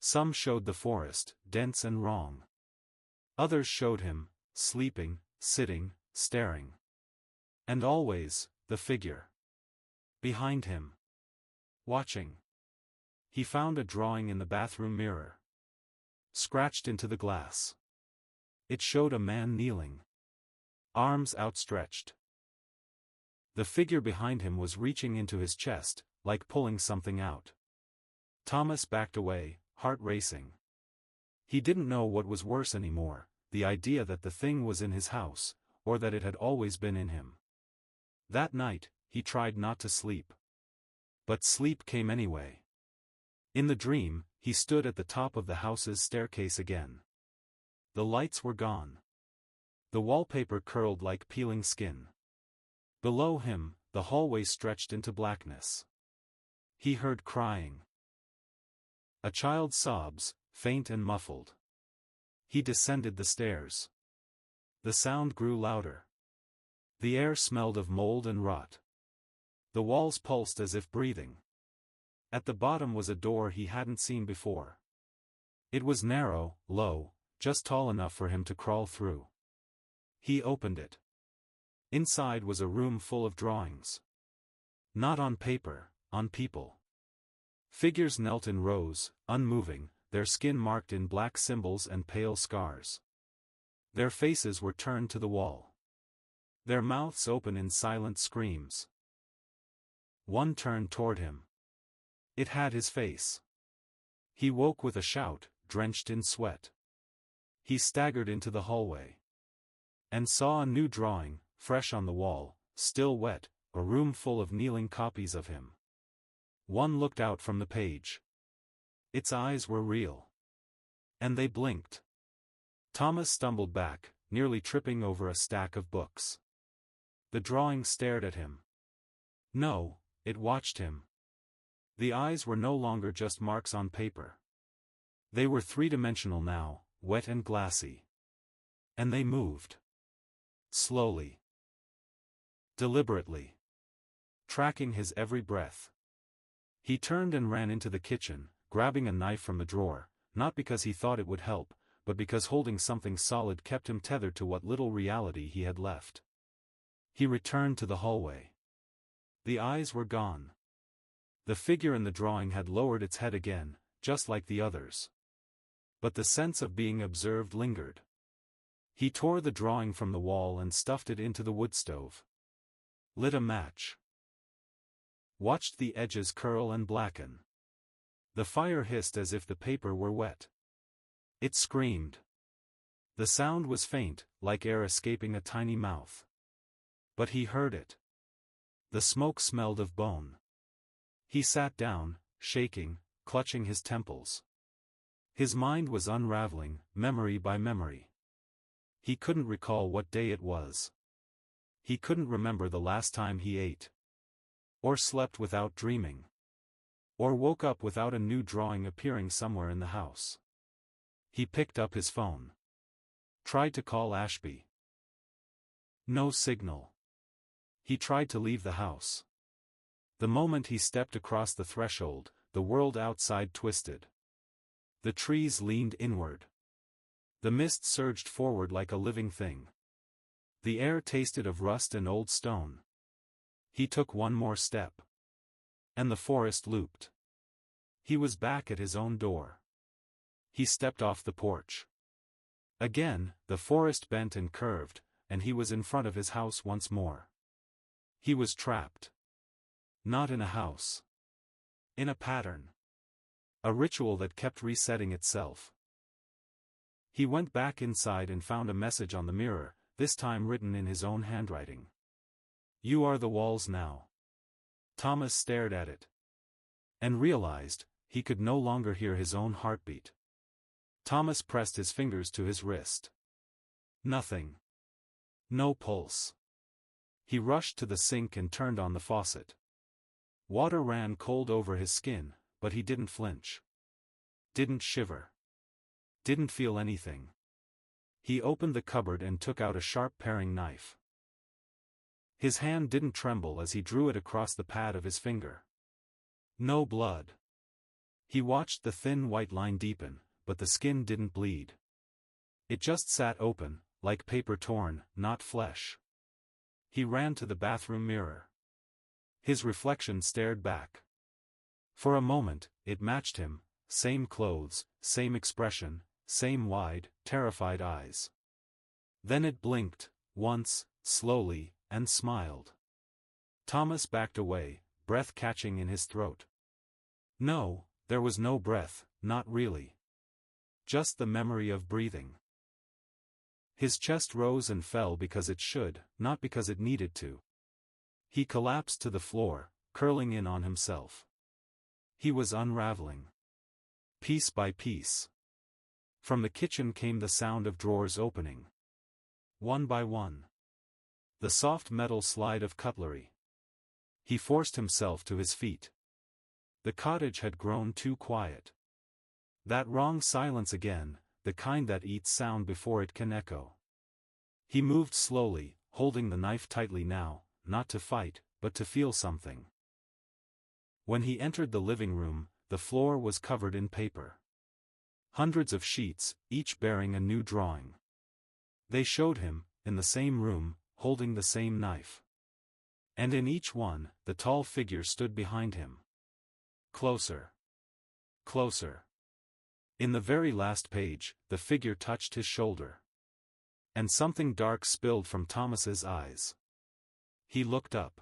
Some showed the forest, dense and wrong. Others showed him, sleeping, sitting, staring. And always, the figure. Behind him. Watching. He found a drawing in the bathroom mirror. Scratched into the glass. It showed a man kneeling. Arms outstretched. The figure behind him was reaching into his chest, like pulling something out. Thomas backed away, heart racing. He didn't know what was worse anymore, the idea that the thing was in his house, or that it had always been in him. That night, he tried not to sleep. But sleep came anyway. In the dream, he stood at the top of the house's staircase again. The lights were gone. The wallpaper curled like peeling skin. Below him, the hallway stretched into blackness. He heard crying. A child's sobs, faint and muffled. He descended the stairs. The sound grew louder. The air smelled of mold and rot. The walls pulsed as if breathing. At the bottom was a door he hadn't seen before. It was narrow, low, just tall enough for him to crawl through. He opened it. Inside was a room full of drawings. Not on paper, on people. Figures knelt in rows, unmoving, their skin marked in black symbols and pale scars. Their faces were turned to the wall. Their mouths open in silent screams. One turned toward him. It had his face. He woke with a shout, drenched in sweat. He staggered into the hallway. And saw a new drawing, fresh on the wall, still wet, a room full of kneeling copies of him. One looked out from the page. Its eyes were real. And they blinked. Thomas stumbled back, nearly tripping over a stack of books. The drawing stared at him. No, it watched him. The eyes were no longer just marks on paper. They were three-dimensional now, wet and glassy. And they moved. Slowly. Deliberately. Tracking his every breath. He turned and ran into the kitchen, grabbing a knife from the drawer, not because he thought it would help, but because holding something solid kept him tethered to what little reality he had left. He returned to the hallway. The eyes were gone. The figure in the drawing had lowered its head again, just like the others. But the sense of being observed lingered. He tore the drawing from the wall and stuffed it into the wood stove. Lit a match. Watched the edges curl and blacken. The fire hissed as if the paper were wet. It screamed. The sound was faint, like air escaping a tiny mouth. But he heard it. The smoke smelled of bone. He sat down, shaking, clutching his temples. His mind was unraveling, memory by memory. He couldn't recall what day it was. He couldn't remember the last time he ate. Or slept without dreaming. Or woke up without a new drawing appearing somewhere in the house. He picked up his phone. Tried to call Ashby. No signal. He tried to leave the house. The moment he stepped across the threshold, the world outside twisted. The trees leaned inward. The mist surged forward like a living thing. The air tasted of rust and old stone. He took one more step. And the forest looped. He was back at his own door. He stepped off the porch. Again, the forest bent and curved, and he was in front of his house once more. He was trapped. Not in a house. In a pattern. A ritual that kept resetting itself. He went back inside and found a message on the mirror, this time written in his own handwriting. "You are the walls now." Thomas stared at it. And realized, he could no longer hear his own heartbeat. Thomas pressed his fingers to his wrist. Nothing. No pulse. He rushed to the sink and turned on the faucet. Water ran cold over his skin, but he didn't flinch. Didn't shiver. Didn't feel anything. He opened the cupboard and took out a sharp paring knife. His hand didn't tremble as he drew it across the pad of his finger. No blood. He watched the thin white line deepen, but the skin didn't bleed. It just sat open, like paper torn, not flesh. He ran to the bathroom mirror. His reflection stared back. For a moment, it matched him, same clothes, same expression, same wide, terrified eyes. Then it blinked, once, slowly, and smiled. Thomas backed away, breath catching in his throat. No, there was no breath, not really. Just the memory of breathing. His chest rose and fell because it should, not because it needed to. He collapsed to the floor, curling in on himself. He was unraveling. Piece by piece. From the kitchen came the sound of drawers opening. One by one. The soft metal slide of cutlery. He forced himself to his feet. The cottage had grown too quiet. That wrong silence again, the kind that eats sound before it can echo. He moved slowly, holding the knife tightly now, not to fight, but to feel something. When he entered the living room, the floor was covered in paper. Hundreds of sheets, each bearing a new drawing. They showed him, in the same room, holding the same knife. And in each one, the tall figure stood behind him. Closer. Closer. In the very last page, the figure touched his shoulder. And something dark spilled from Thomas's eyes. He looked up.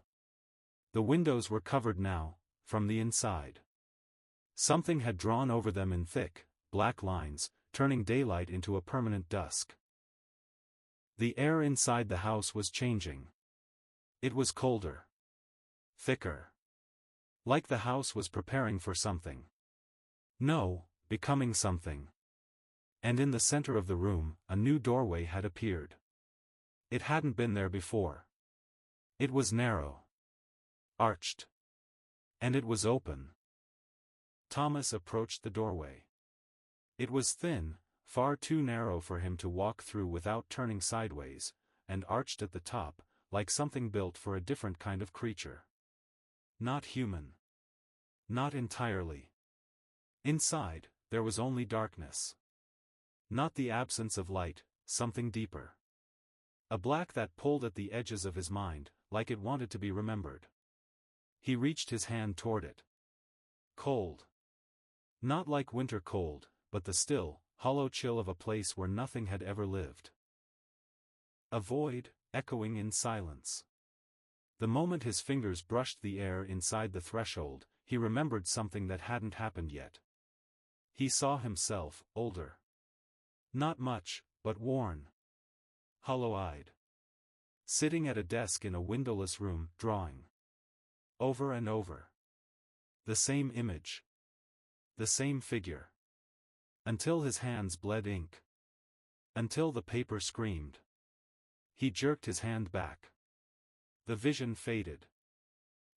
The windows were covered now, from the inside. Something had drawn over them in thick, black lines, turning daylight into a permanent dusk. The air inside the house was changing. It was colder. Thicker. Like the house was preparing for something. No, becoming something. And in the center of the room, a new doorway had appeared. It hadn't been there before. It was narrow. Arched. And it was open. Thomas approached the doorway. It was thin, far too narrow for him to walk through without turning sideways, and arched at the top, like something built for a different kind of creature. Not human. Not entirely. Inside, there was only darkness. Not the absence of light, something deeper. A black that pulled at the edges of his mind, like it wanted to be remembered. He reached his hand toward it. Cold. Not like winter cold, but the still, hollow chill of a place where nothing had ever lived. A void, echoing in silence. The moment his fingers brushed the air inside the threshold, he remembered something that hadn't happened yet. He saw himself, older. Not much, but worn. Hollow-eyed. Sitting at a desk in a windowless room, drawing. Over and over. The same image. The same figure. Until his hands bled ink. Until the paper screamed. He jerked his hand back. The vision faded.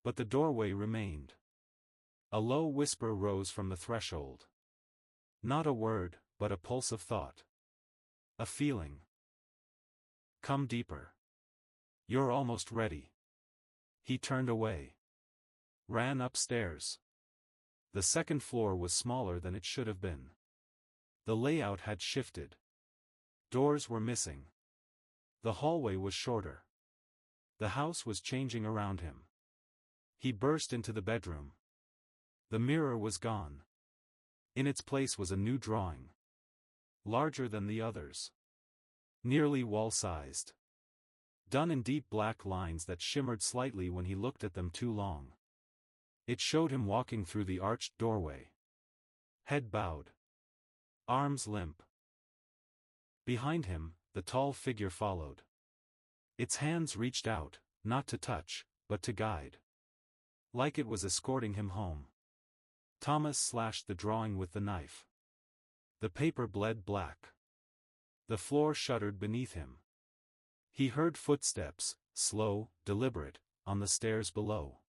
But the doorway remained. A low whisper rose from the threshold. Not a word, but a pulse of thought. A feeling. Come deeper. You're almost ready. He turned away. Ran upstairs. The second floor was smaller than it should have been. The layout had shifted. Doors were missing. The hallway was shorter. The house was changing around him. He burst into the bedroom. The mirror was gone. In its place was a new drawing. Larger than the others. Nearly wall-sized. Done in deep black lines that shimmered slightly when he looked at them too long. It showed him walking through the arched doorway. Head bowed. Arms limp. Behind him, the tall figure followed. Its hands reached out, not to touch, but to guide. Like it was escorting him home. Thomas slashed the drawing with the knife. The paper bled black. The floor shuddered beneath him. He heard footsteps, slow, deliberate, on the stairs below.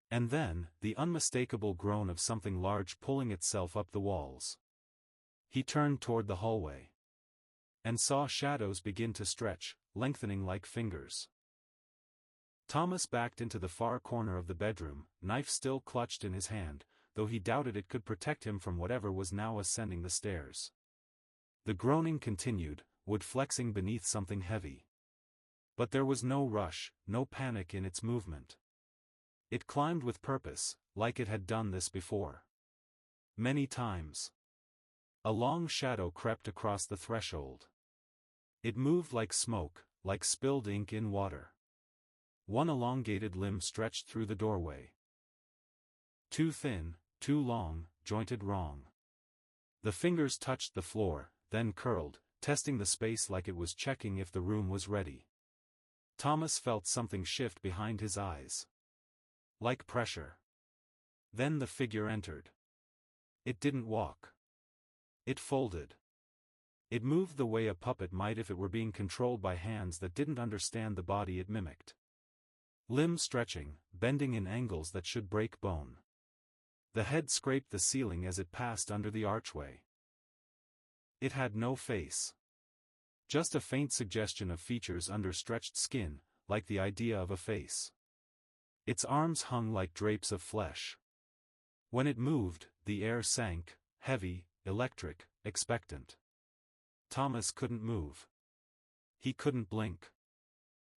And then, the unmistakable groan of something large pulling itself up the walls. He turned toward the hallway. And saw shadows begin to stretch, lengthening like fingers. Thomas backed into the far corner of the bedroom, knife still clutched in his hand, though he doubted it could protect him from whatever was now ascending the stairs. The groaning continued, wood flexing beneath something heavy. But there was no rush, no panic in its movement. It climbed with purpose, like it had done this before. Many times. A long shadow crept across the threshold. It moved like smoke, like spilled ink in water. One elongated limb stretched through the doorway. Too thin, too long, jointed wrong. The fingers touched the floor, then curled, testing the space like it was checking if the room was ready. Thomas felt something shift behind his eyes. Like pressure. Then the figure entered. It didn't walk. It folded. It moved the way a puppet might if it were being controlled by hands that didn't understand the body it mimicked. Limbs stretching, bending in angles that should break bone. The head scraped the ceiling as it passed under the archway. It had no face. Just a faint suggestion of features under stretched skin, like the idea of a face. Its arms hung like drapes of flesh. When it moved, the air sank, heavy, electric, expectant. Thomas couldn't move. He couldn't blink.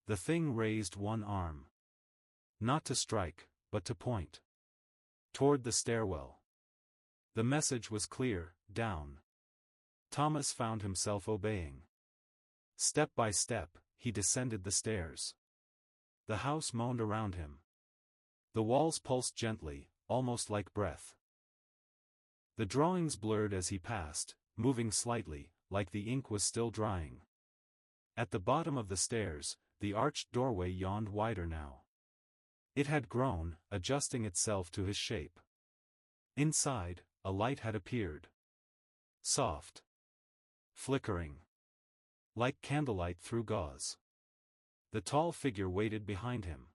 The thing raised one arm. Not to strike, but to point. Toward the stairwell. The message was clear, down. Thomas found himself obeying. Step by step, he descended the stairs. The house moaned around him. The walls pulsed gently, almost like breath. The drawings blurred as he passed, moving slightly, like the ink was still drying. At the bottom of the stairs, the arched doorway yawned wider now. It had grown, adjusting itself to his shape. Inside, a light had appeared. Soft. Flickering. Like candlelight through gauze. The tall figure waited behind him.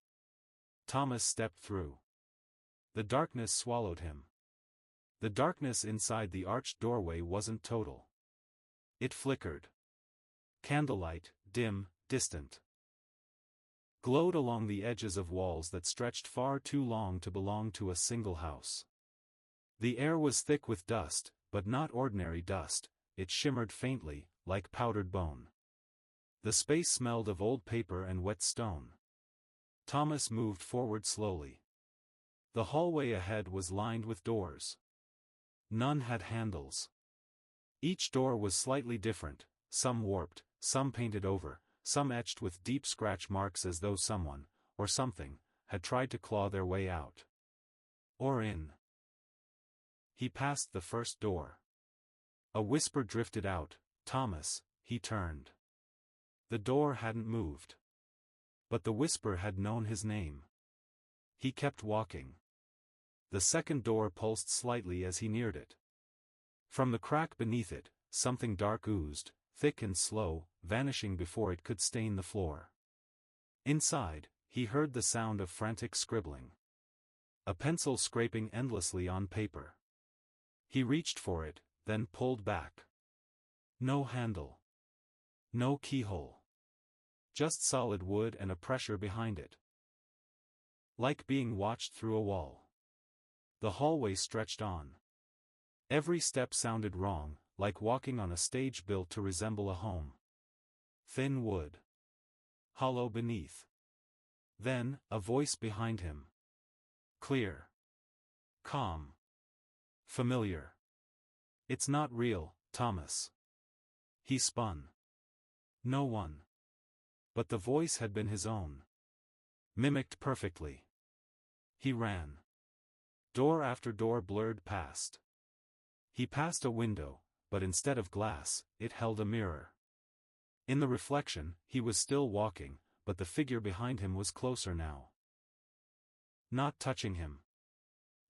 Thomas stepped through. The darkness swallowed him. The darkness inside the arched doorway wasn't total. It flickered. Candlelight, dim, distant, glowed along the edges of walls that stretched far too long to belong to a single house. The air was thick with dust, but not ordinary dust. It shimmered faintly, like powdered bone. The space smelled of old paper and wet stone. Thomas moved forward slowly. The hallway ahead was lined with doors. None had handles. Each door was slightly different, some warped, some painted over, some etched with deep scratch marks as though someone, or something, had tried to claw their way out. Or in. He passed the first door. A whisper drifted out, "Thomas." He turned. The door hadn't moved. But the whisper had known his name. He kept walking. The second door pulsed slightly as he neared it. From the crack beneath it, something dark oozed, thick and slow, vanishing before it could stain the floor. Inside, he heard the sound of frantic scribbling. A pencil scraping endlessly on paper. He reached for it, then pulled back. No handle. No keyhole. Just solid wood and a pressure behind it. Like being watched through a wall. The hallway stretched on. Every step sounded wrong, like walking on a stage built to resemble a home. Thin wood. Hollow beneath. Then, a voice behind him. Clear. Calm. Familiar. "It's not real, Thomas." He spun. No one. But the voice had been his own. Mimicked perfectly. He ran. Door after door blurred past. He passed a window, but instead of glass, it held a mirror. In the reflection, he was still walking, but the figure behind him was closer now. Not touching him.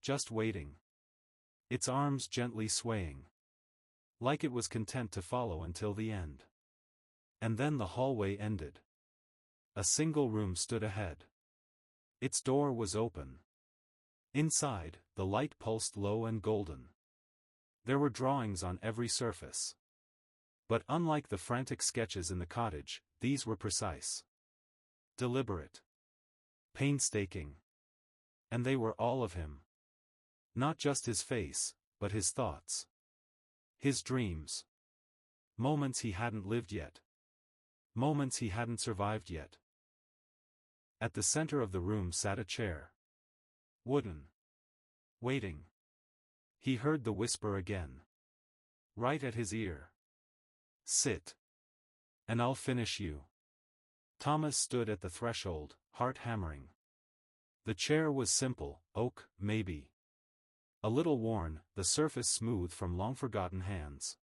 Just waiting. Its arms gently swaying. Like it was content to follow until the end. And then the hallway ended. A single room stood ahead. Its door was open. Inside, the light pulsed low and golden. There were drawings on every surface. But unlike the frantic sketches in the cottage, these were precise. Deliberate. Painstaking. And they were all of him. Not just his face, but his thoughts. His dreams. Moments he hadn't lived yet. Moments he hadn't survived yet. At the center of the room sat a chair. Wooden. Waiting. He heard the whisper again. Right at his ear. "Sit. And I'll finish you." Thomas stood at the threshold, heart hammering. The chair was simple, oak, maybe. A little worn, the surface smooth from long-forgotten hands.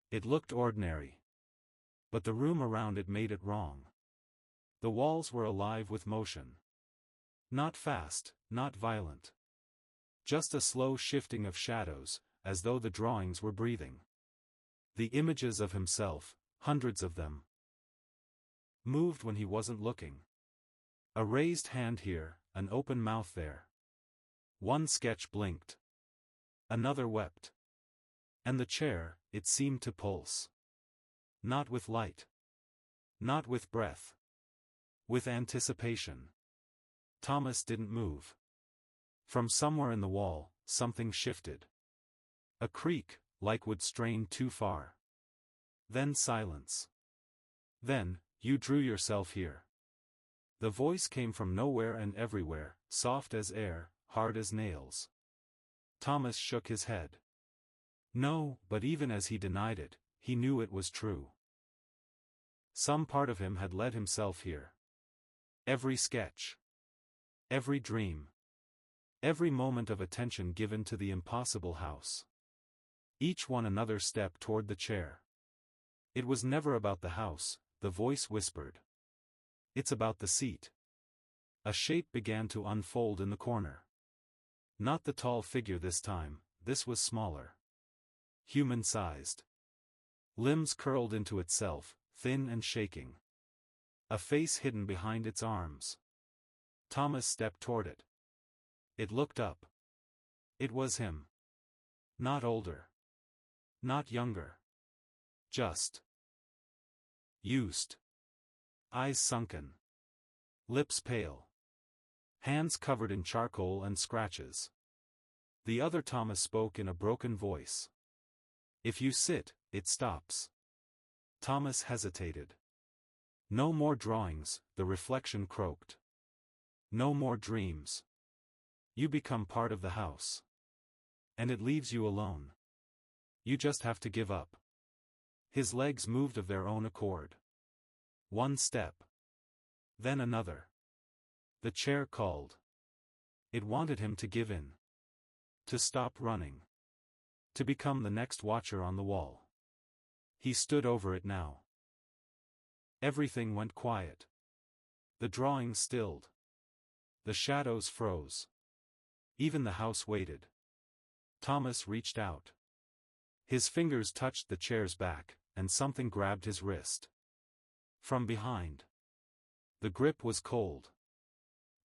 It looked ordinary. But the room around it made it wrong. The walls were alive with motion. Not fast, not violent. Just a slow shifting of shadows, as though the drawings were breathing. The images of himself, hundreds of them, moved when he wasn't looking. A raised hand here, an open mouth there. One sketch blinked. Another wept. And the chair, it seemed to pulse. Not with light. Not with breath. With anticipation. Thomas didn't move. From somewhere in the wall, something shifted. A creak, like wood strained too far. Then silence. Then, "You drew yourself here." The voice came from nowhere and everywhere, soft as air, hard as nails. Thomas shook his head. No, but even as he denied it, he knew it was true. Some part of him had led himself here. Every sketch. Every dream. Every moment of attention given to the impossible house. Each one another step toward the chair. It was never about the house, the voice whispered. It's about the seat. A shape began to unfold in the corner. Not the tall figure this time, this was smaller. Human-sized. Limbs curled into itself, thin and shaking. A face hidden behind its arms. Thomas stepped toward it. It looked up. It was him. Not older. Not younger. Just used. Eyes sunken. Lips pale. Hands covered in charcoal and scratches. The other Thomas spoke in a broken voice. If you sit, it stops. Thomas hesitated. No more drawings, the reflection croaked. No more dreams. You become part of the house. And it leaves you alone. You just have to give up. His legs moved of their own accord. One step. Then another. The chair called. It wanted him to give in. To stop running. To become the next watcher on the wall. He stood over it now. Everything went quiet. The drawing stilled. The shadows froze. Even the house waited. Thomas reached out. His fingers touched the chair's back, and something grabbed his wrist. From behind. The grip was cold.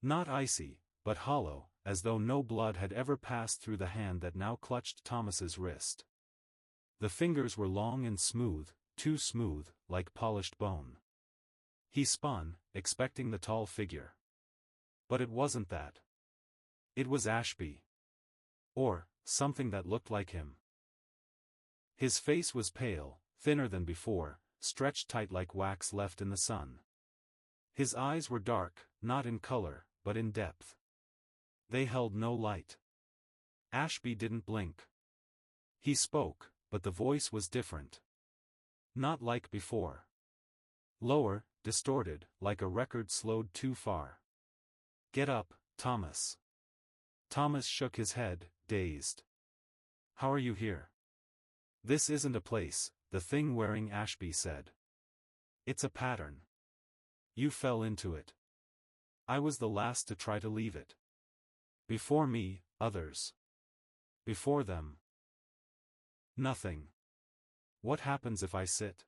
Not icy, but hollow, as though no blood had ever passed through the hand that now clutched Thomas's wrist. The fingers were long and smooth, too smooth, like polished bone. He spun, expecting the tall figure. But it wasn't that. It was Ashby. Or, something that looked like him. His face was pale, thinner than before, stretched tight like wax left in the sun. His eyes were dark, not in color, but in depth. They held no light. Ashby didn't blink. He spoke, but the voice was different. Not like before. Lower, distorted, like a record slowed too far. Get up, Thomas. Thomas shook his head, dazed. How are you here? This isn't a place, the thing wearing Ashby said. It's a pattern. You fell into it. I was the last to try to leave it. Before me, others. Before them. Nothing. What happens if I sit?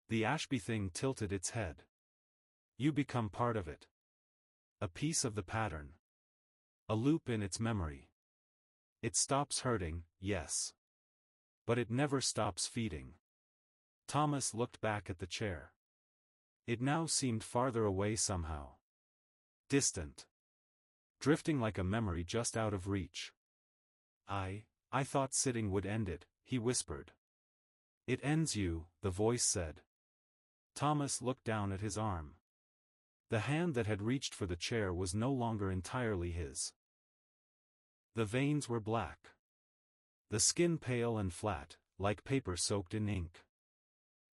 The Ashby thing tilted its head. You become part of it. A piece of the pattern. A loop in its memory. It stops hurting, yes. But it never stops feeding. Thomas looked back at the chair. It now seemed farther away somehow. Distant. Drifting like a memory just out of reach. I thought sitting would end it, he whispered. It ends you, the voice said. Thomas looked down at his arm. The hand that had reached for the chair was no longer entirely his. The veins were black. The skin pale and flat, like paper soaked in ink.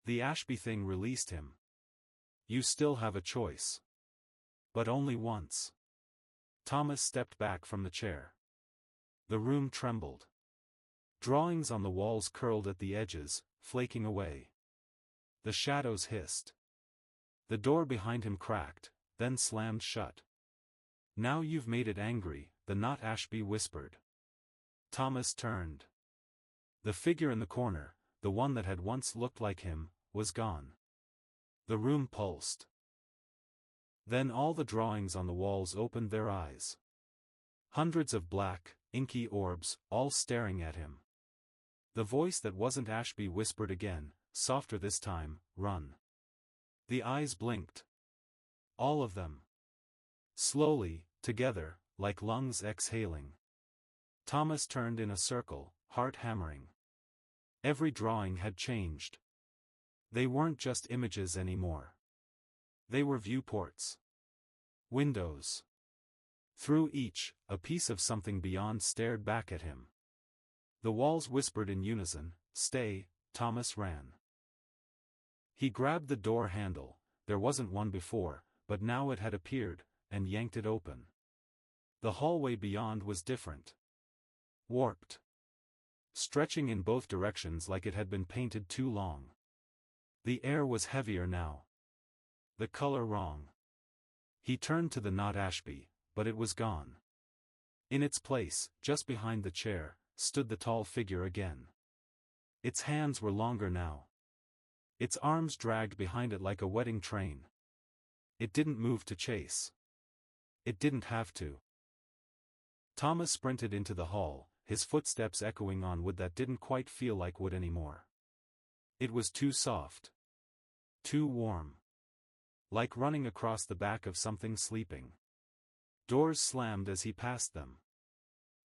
The Ashby thing released him. You still have a choice. But only once. Thomas stepped back from the chair. The room trembled. Drawings on the walls curled at the edges, flaking away. The shadows hissed. The door behind him cracked, then slammed shut. Now you've made it angry, the not Ashby whispered. Thomas turned. The figure in the corner, the one that had once looked like him, was gone. The room pulsed. Then all the drawings on the walls opened their eyes. Hundreds of black, inky orbs, all staring at him. The voice that wasn't Ashby whispered again, softer this time, run. The eyes blinked. All of them. Slowly, together, like lungs exhaling. Thomas turned in a circle, heart hammering. Every drawing had changed. They weren't just images anymore. They were viewports. Windows. Through each, a piece of something beyond stared back at him. The walls whispered in unison, stay. Thomas ran. He grabbed the door handle, there wasn't one before, but now it had appeared, and yanked it open. The hallway beyond was different. Warped. Stretching in both directions like it had been painted too long. The air was heavier now. The color wrong. He turned to the not Ashby, but it was gone. In its place, just behind the chair, stood the tall figure again. Its hands were longer now. Its arms dragged behind it like a wedding train. It didn't move to chase. It didn't have to. Thomas sprinted into the hall, his footsteps echoing on wood that didn't quite feel like wood anymore. It was too soft. Too warm. Like running across the back of something sleeping. Doors slammed as he passed them.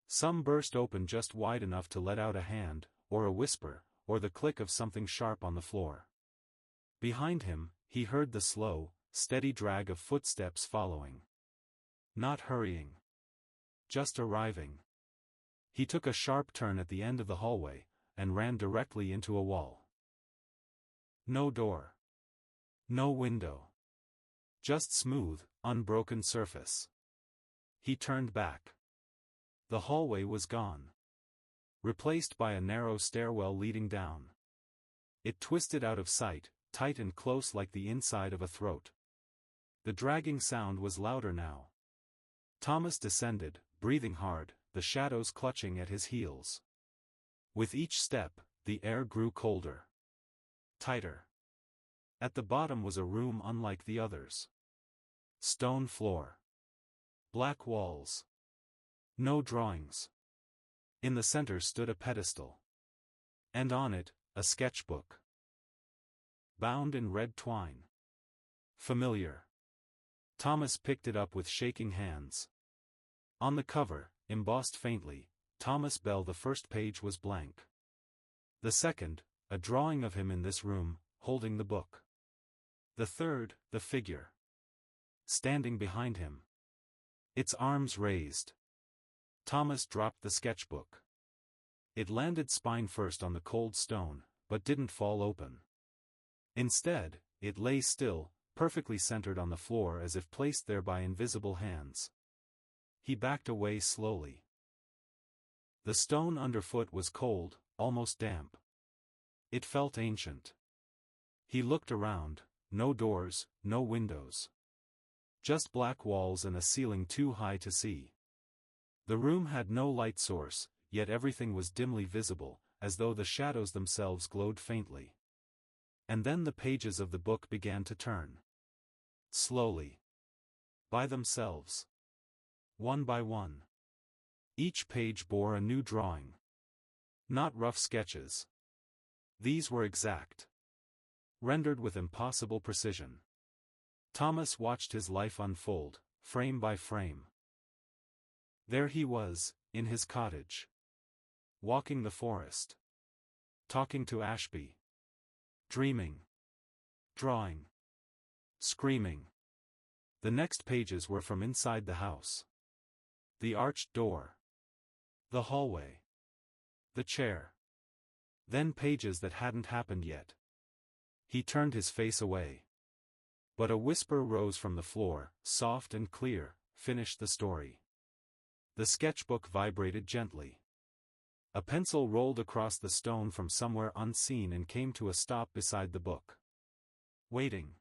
Some burst open just wide enough to let out a hand, or a whisper, or the click of something sharp on the floor. Behind him, he heard the slow, steady drag of footsteps following. Not hurrying. Just arriving. He took a sharp turn at the end of the hallway, and ran directly into a wall. No door. No window. Just smooth, unbroken surface. He turned back. The hallway was gone. Replaced by a narrow stairwell leading down. It twisted out of sight, tight and close like the inside of a throat. The dragging sound was louder now. Thomas descended, breathing hard, the shadows clutching at his heels. With each step, the air grew colder. Tighter. At the bottom was a room unlike the others. Stone floor. Black walls. No drawings. In the center stood a pedestal. And on it, a sketchbook. Bound in red twine. Familiar. Thomas picked it up with shaking hands. On the cover, embossed faintly, Thomas Bell. The first page was blank. The second, a drawing of him in this room, holding the book. The third, the figure. Standing behind him. Its arms raised. Thomas dropped the sketchbook. It landed spine first on the cold stone, but didn't fall open. Instead, it lay still, perfectly centered on the floor as if placed there by invisible hands. He backed away slowly. The stone underfoot was cold, almost damp. It felt ancient. He looked around, no doors, no windows. Just black walls and a ceiling too high to see. The room had no light source, yet everything was dimly visible, as though the shadows themselves glowed faintly. And then the pages of the book began to turn. Slowly. By themselves. One by one. Each page bore a new drawing. Not rough sketches. These were exact. Rendered with impossible precision. Thomas watched his life unfold, frame by frame. There he was, in his cottage. Walking the forest. Talking to Ashby. Dreaming. Drawing. Screaming. The next pages were from inside the house. The arched door. The hallway. The chair. Then pages that hadn't happened yet. He turned his face away. But a whisper rose from the floor, soft and clear, "Finish the story." The sketchbook vibrated gently. A pencil rolled across the stone from somewhere unseen and came to a stop beside the book. Waiting.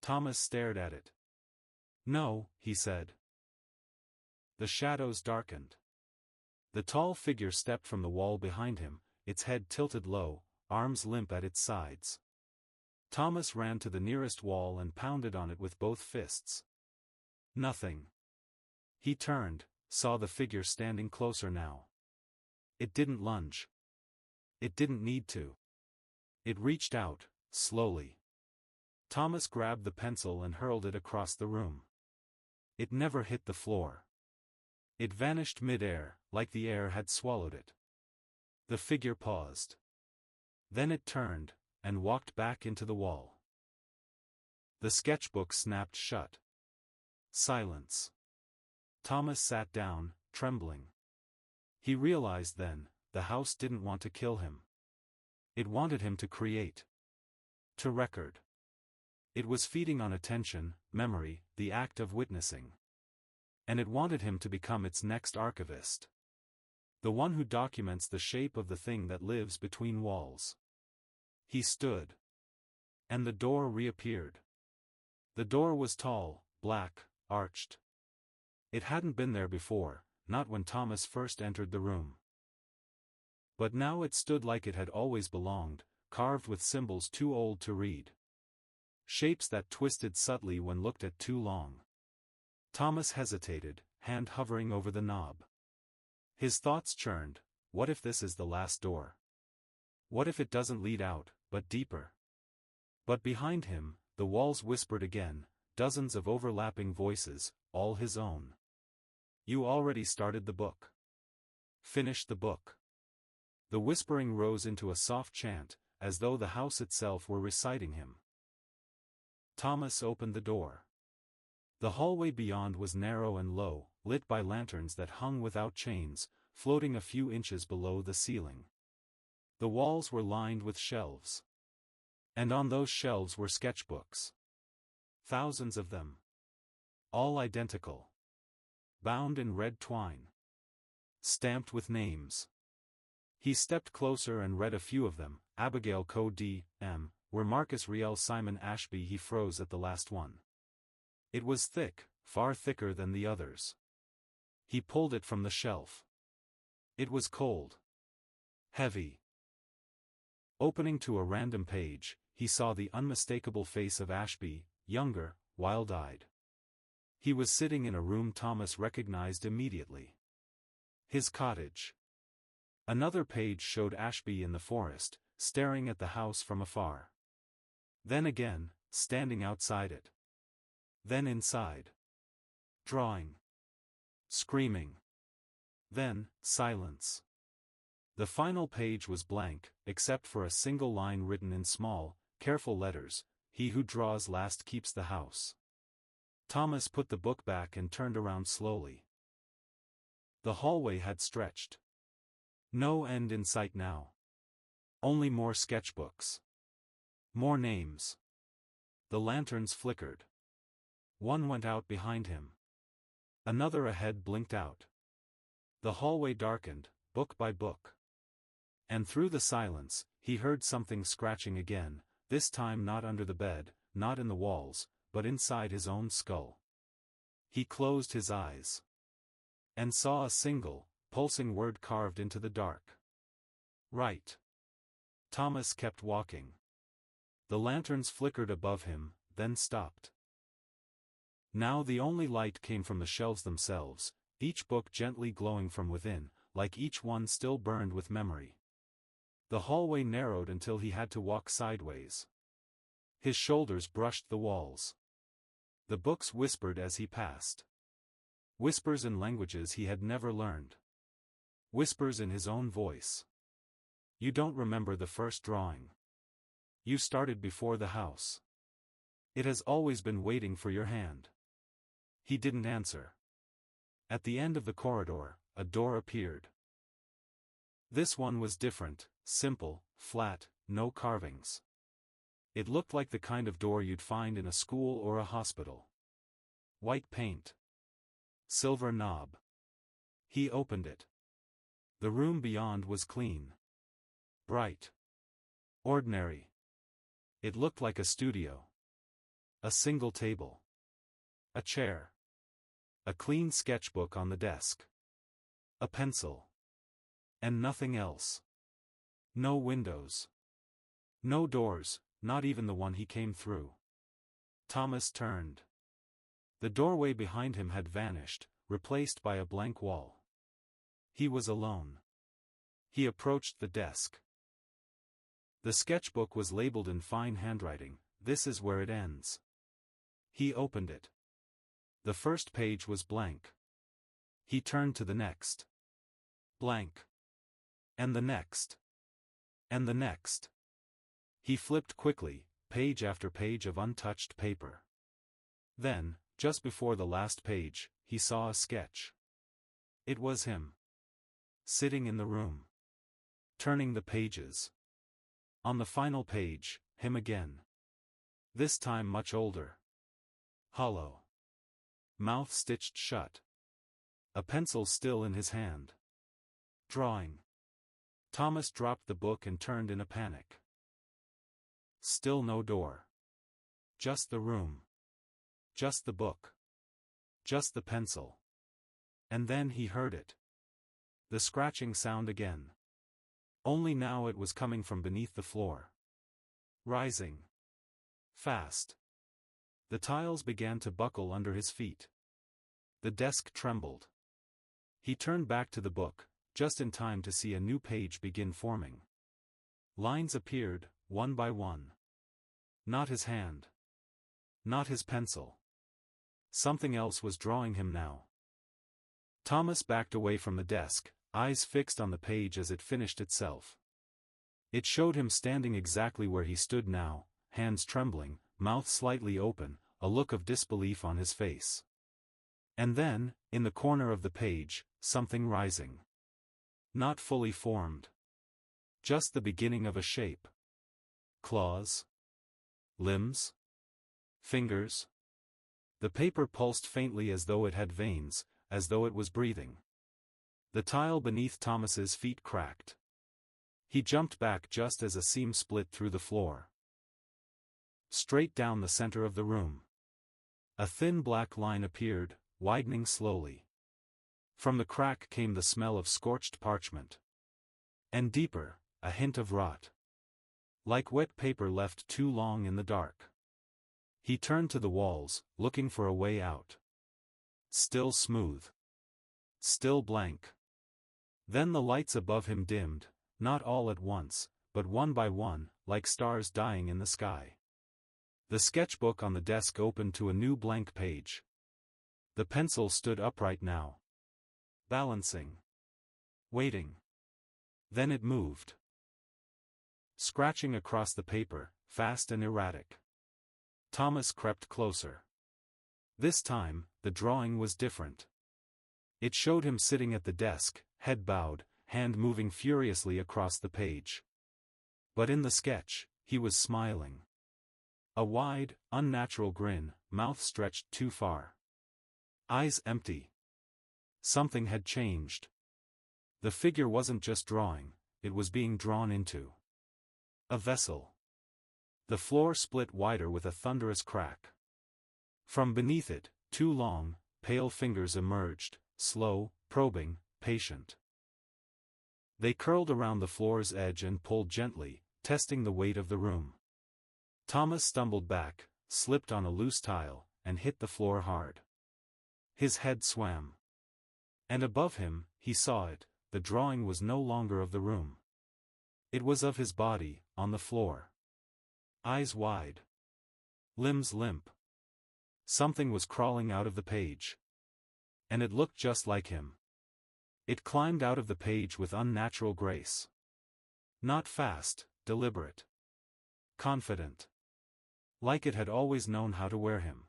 Thomas stared at it. "No," he said. The shadows darkened. The tall figure stepped from the wall behind him, its head tilted low, arms limp at its sides. Thomas ran to the nearest wall and pounded on it with both fists. Nothing. He turned, saw the figure standing closer now. It didn't lunge. It didn't need to. It reached out, slowly. Thomas grabbed the pencil and hurled it across the room. It never hit the floor. It vanished mid-air, like the air had swallowed it. The figure paused. Then it turned, and walked back into the wall. The sketchbook snapped shut. Silence. Thomas sat down, trembling. He realized then, the house didn't want to kill him. It wanted him to create. To record. It was feeding on attention, memory, the act of witnessing. And it wanted him to become its next archivist. The one who documents the shape of the thing that lives between walls. He stood. And the door reappeared. The door was tall, black, arched. It hadn't been there before, not when Thomas first entered the room. But now it stood like it had always belonged, carved with symbols too old to read. Shapes that twisted subtly when looked at too long. Thomas hesitated, hand hovering over the knob. His thoughts churned. What if this is the last door? What if it doesn't lead out, but deeper? But behind him, the walls whispered again, dozens of overlapping voices, all his own. You already started the book. Finish the book. The whispering rose into a soft chant, as though the house itself were reciting him. Thomas opened the door. The hallway beyond was narrow and low, lit by lanterns that hung without chains, floating a few inches below the ceiling. The walls were lined with shelves. And on those shelves were sketchbooks. Thousands of them. All identical. Bound in red twine. Stamped with names. He stepped closer and read a few of them. Abigail Co. D.M., were Marcus Riel Simon Ashby. He froze at the last one. It was thick, far thicker than the others. He pulled it from the shelf. It was cold. Heavy. Opening to a random page, he saw the unmistakable face of Ashby, younger, wild-eyed. He was sitting in a room Thomas recognized immediately. His cottage. Another page showed Ashby in the forest, staring at the house from afar. Then again, standing outside it. Then inside. Drawing. Screaming. Then, silence. The final page was blank, except for a single line written in small, careful letters, "He who draws last keeps the house." Thomas put the book back and turned around slowly. The hallway had stretched. No end in sight now. Only more sketchbooks. More names. The lanterns flickered. One went out behind him. Another ahead blinked out. The hallway darkened, book by book. And through the silence, he heard something scratching again, this time not under the bed, not in the walls, but inside his own skull. He closed his eyes. And saw a single, pulsing word carved into the dark. Right. Thomas kept walking. The lanterns flickered above him, then stopped. Now the only light came from the shelves themselves, each book gently glowing from within, like each one still burned with memory. The hallway narrowed until he had to walk sideways. His shoulders brushed the walls. The books whispered as he passed. Whispers in languages he had never learned. Whispers in his own voice. You don't remember the first drawing. You started before the house. It has always been waiting for your hand. He didn't answer. At the end of the corridor, a door appeared. This one was different, simple, flat, no carvings. It looked like the kind of door you'd find in a school or a hospital. White paint. Silver knob. He opened it. The room beyond was clean. Bright. Ordinary. It looked like a studio. A single table. A chair. A clean sketchbook on the desk. A pencil. And nothing else. No windows. No doors, not even the one he came through. Thomas turned. The doorway behind him had vanished, replaced by a blank wall. He was alone. He approached the desk. The sketchbook was labeled in fine handwriting, "This is where it ends." He opened it. The first page was blank. He turned to the next. Blank. And the next. And the next. He flipped quickly, page after page of untouched paper. Then, just before the last page, he saw a sketch. It was him. Sitting in the room. Turning the pages. On the final page, him again. This time much older. Hollow. Mouth stitched shut. A pencil still in his hand. Drawing. Thomas dropped the book and turned in a panic. Still no door. Just the room. Just the book. Just the pencil. And then he heard it. The scratching sound again. Only now it was coming from beneath the floor. Rising. Fast. The tiles began to buckle under his feet. The desk trembled. He turned back to the book, just in time to see a new page begin forming. Lines appeared, one by one. Not his hand. Not his pencil. Something else was drawing him now. Thomas backed away from the desk, eyes fixed on the page as it finished itself. It showed him standing exactly where he stood now, hands trembling, mouth slightly open, a look of disbelief on his face. And then, in the corner of the page, something rising. Not fully formed. Just the beginning of a shape. Claws? Limbs? Fingers? The paper pulsed faintly as though it had veins, as though it was breathing. The tile beneath Thomas's feet cracked. He jumped back just as a seam split through the floor. Straight down the center of the room. A thin black line appeared, widening slowly. From the crack came the smell of scorched parchment. And deeper, a hint of rot. Like wet paper left too long in the dark. He turned to the walls, looking for a way out. Still smooth. Still blank. Then the lights above him dimmed, not all at once, but one by one, like stars dying in the sky. The sketchbook on the desk opened to a new blank page. The pencil stood upright now. Balancing. Waiting. Then it moved. Scratching across the paper, fast and erratic. Thomas crept closer. This time, the drawing was different. It showed him sitting at the desk, head bowed, hand moving furiously across the page. But in the sketch, he was smiling. A wide, unnatural grin, mouth stretched too far. Eyes empty. Something had changed. The figure wasn't just drawing, it was being drawn into a vessel. The floor split wider with a thunderous crack. From beneath it, two long, pale fingers emerged, slow, probing, patient. They curled around the floor's edge and pulled gently, testing the weight of the room. Thomas stumbled back, slipped on a loose tile, and hit the floor hard. His head swam. And above him, he saw it, the drawing was no longer of the room. It was of his body, on the floor. Eyes wide. Limbs limp. Something was crawling out of the page. And it looked just like him. It climbed out of the page with unnatural grace. Not fast, deliberate. Confident. Like it had always known how to wear him.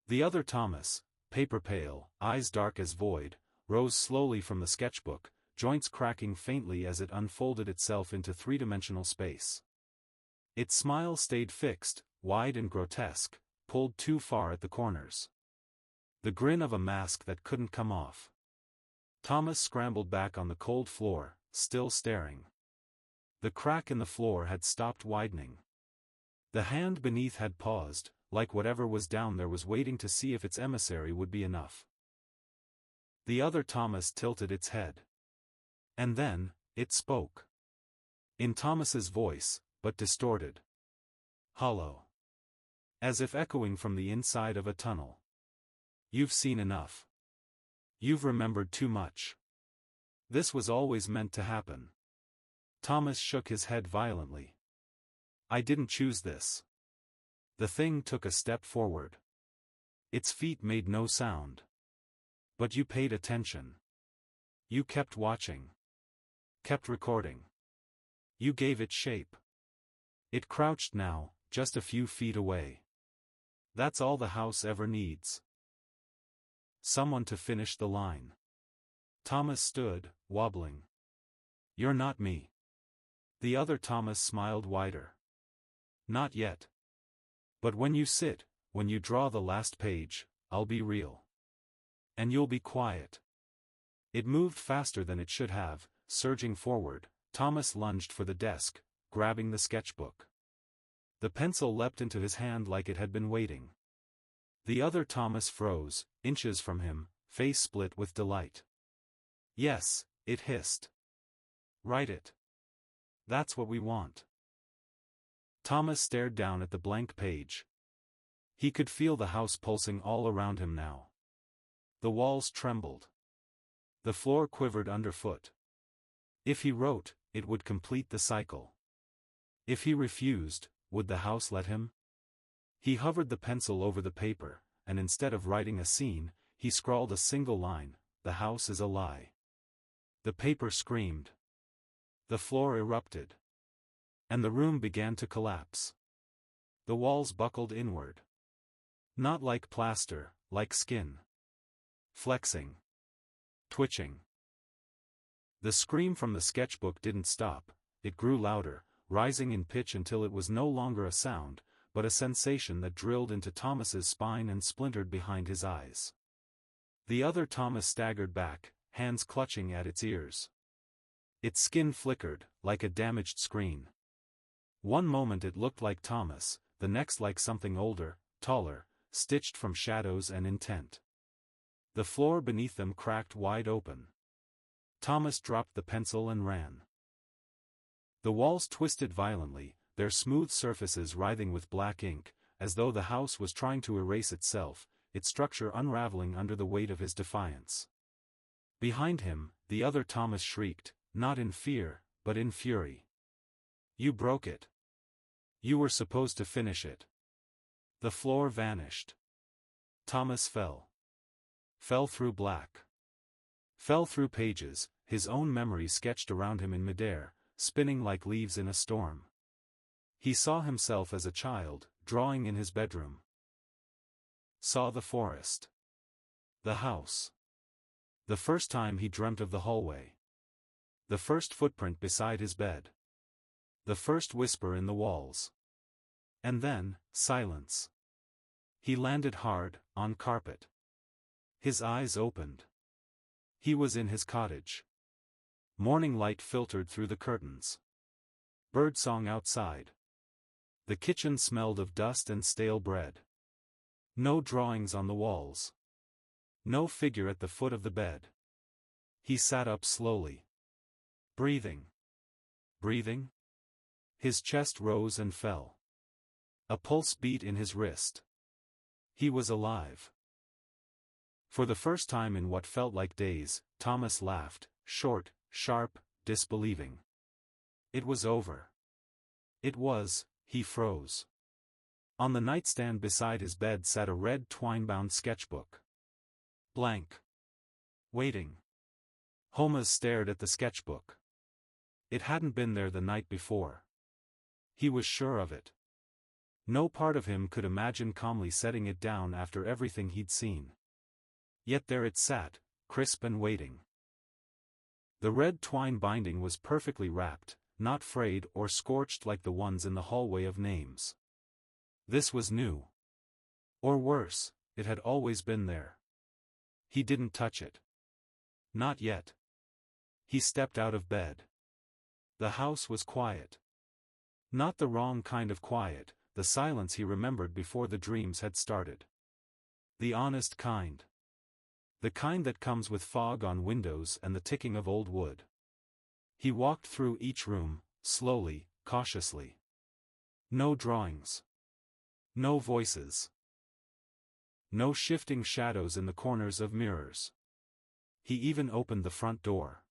The other Thomas, paper pale, eyes dark as void, rose slowly from the sketchbook, joints cracking faintly as it unfolded itself into three-dimensional space. Its smile stayed fixed, wide and grotesque, pulled too far at the corners. The grin of a mask that couldn't come off. Thomas scrambled back on the cold floor, still staring. The crack in the floor had stopped widening. The hand beneath had paused, like whatever was down there was waiting to see if its emissary would be enough. The other Thomas tilted its head. And then, it spoke. In Thomas's voice, but distorted. Hollow. As if echoing from the inside of a tunnel. You've seen enough. You've remembered too much. This was always meant to happen. Thomas shook his head violently. I didn't choose this. The thing took a step forward. Its feet made no sound. But you paid attention. You kept watching. Kept recording. You gave it shape. It crouched now, just a few feet away. That's all the house ever needs. Someone to finish the line. Thomas stood, wobbling. You're not me. The other Thomas smiled wider. Not yet. But when you sit, when you draw the last page, I'll be real. And you'll be quiet. It moved faster than it should have, surging forward. Thomas lunged for the desk, grabbing the sketchbook. The pencil leapt into his hand like it had been waiting. The other Thomas froze, inches from him, face split with delight. Yes, it hissed. Write it. That's what we want. Thomas stared down at the blank page. He could feel the house pulsing all around him now. The walls trembled. The floor quivered underfoot. If he wrote, it would complete the cycle. If he refused, would the house let him? He hovered the pencil over the paper, and instead of writing a scene, he scrawled a single line: "The house is a lie." The paper screamed. The floor erupted. And the room began to collapse. The walls buckled inward. Not like plaster, like skin. Flexing. Twitching. The scream from the sketchbook didn't stop, it grew louder, rising in pitch until it was no longer a sound, but a sensation that drilled into Thomas's spine and splintered behind his eyes. The other Thomas staggered back, hands clutching at its ears. Its skin flickered, like a damaged screen. One moment it looked like Thomas, the next like something older, taller, stitched from shadows and intent. The floor beneath them cracked wide open. Thomas dropped the pencil and ran. The walls twisted violently, their smooth surfaces writhing with black ink, as though the house was trying to erase itself, its structure unraveling under the weight of his defiance. Behind him, the other Thomas shrieked, not in fear, but in fury. "You broke it. You were supposed to finish it." The floor vanished. Thomas fell. Fell through black. Fell through pages, his own memory sketched around him in midair, spinning like leaves in a storm. He saw himself as a child, drawing in his bedroom. Saw the forest. The house. The first time he dreamt of the hallway. The first footprint beside his bed. The first whisper in the walls. And then, silence. He landed hard, on carpet. His eyes opened. He was in his cottage. Morning light filtered through the curtains. Birdsong outside. The kitchen smelled of dust and stale bread. No drawings on the walls. No figure at the foot of the bed. He sat up slowly. Breathing. Breathing? His chest rose and fell. A pulse beat in his wrist. He was alive. For the first time in what felt like days, Thomas laughed, short, sharp, disbelieving. It was over. It was. He froze. On the nightstand beside his bed sat a red twine-bound sketchbook. Blank. Waiting. Holmes stared at the sketchbook. It hadn't been there the night before. He was sure of it. No part of him could imagine calmly setting it down after everything he'd seen. Yet there it sat, crisp and waiting. The red twine binding was perfectly wrapped, not frayed or scorched like the ones in the hallway of names. This was new. Or worse, it had always been there. He didn't touch it. Not yet. He stepped out of bed. The house was quiet. Not the wrong kind of quiet, the silence he remembered before the dreams had started. The honest kind. The kind that comes with fog on windows and the ticking of old wood. He walked through each room, slowly, cautiously. No drawings. No voices. No shifting shadows in the corners of mirrors. He even opened the front door.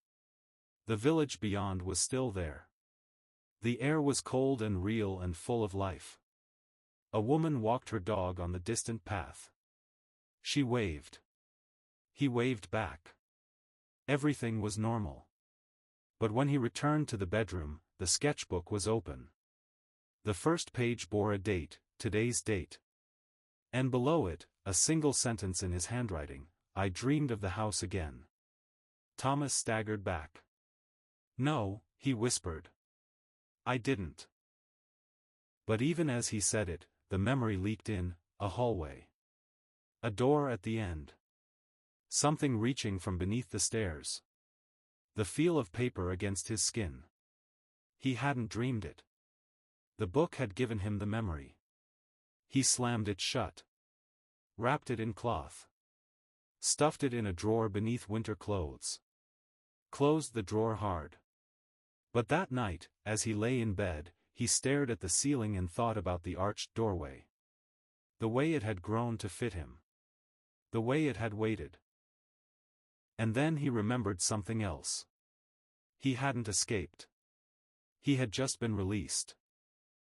The village beyond was still there. The air was cold and real and full of life. A woman walked her dog on the distant path. She waved. He waved back. Everything was normal. But when he returned to the bedroom, the sketchbook was open. The first page bore a date, today's date. And below it, a single sentence in his handwriting: "I dreamed of the house again." Thomas staggered back. "No," he whispered. "I didn't." But even as he said it, the memory leaked in: a hallway. A door at the end. Something reaching from beneath the stairs. The feel of paper against his skin. He hadn't dreamed it. The book had given him the memory. He slammed it shut. Wrapped it in cloth. Stuffed it in a drawer beneath winter clothes. Closed the drawer hard. But that night, as he lay in bed, he stared at the ceiling and thought about the arched doorway. The way it had grown to fit him. The way it had waited. And then he remembered something else. He hadn't escaped. He had just been released.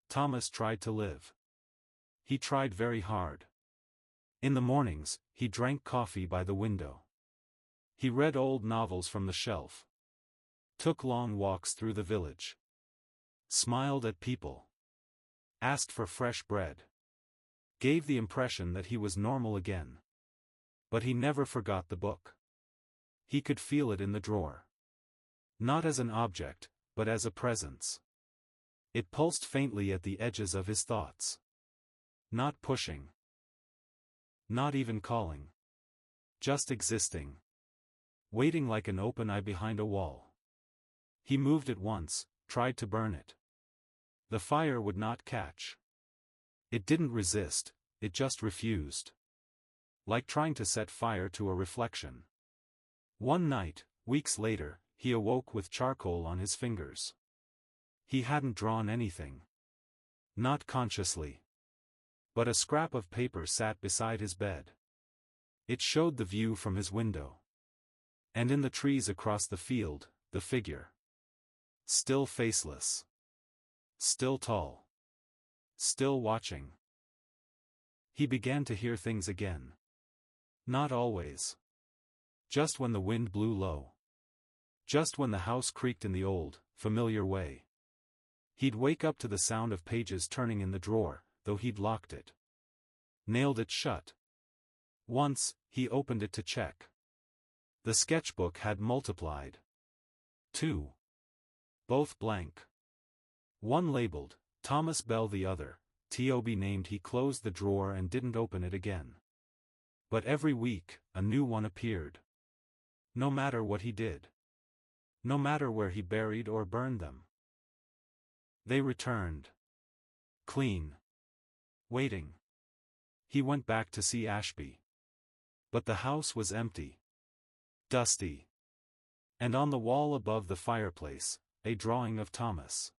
Thomas tried to live. He tried very hard. In the mornings, he drank coffee by the window. He read old novels from the shelf. Took long walks through the village. Smiled at people. Asked for fresh bread. Gave the impression that he was normal again. But he never forgot the book. He could feel it in the drawer. Not as an object, but as a presence. It pulsed faintly at the edges of his thoughts. Not pushing. Not even calling. Just existing. Waiting like an open eye behind a wall. He moved it once, tried to burn it. The fire would not catch. It didn't resist, it just refused. Like trying to set fire to a reflection. One night, weeks later, he awoke with charcoal on his fingers. He hadn't drawn anything. Not consciously. But a scrap of paper sat beside his bed. It showed the view from his window. And in the trees across the field, the figure. Still faceless. Still tall. Still watching. He began to hear things again. Not always. Just when the wind blew low. Just when the house creaked in the old, familiar way. He'd wake up to the sound of pages turning in the drawer, though he'd locked it. Nailed it shut. Once, he opened it to check. The sketchbook had multiplied. 2. Both blank. One labeled, Thomas Bell, the other, T.O.B. named. He closed the drawer and didn't open it again. But every week, a new one appeared. No matter what he did. No matter where he buried or burned them. They returned. Clean. Waiting. He went back to see Ashby. But the house was empty. Dusty. And on the wall above the fireplace, a drawing of Thomas.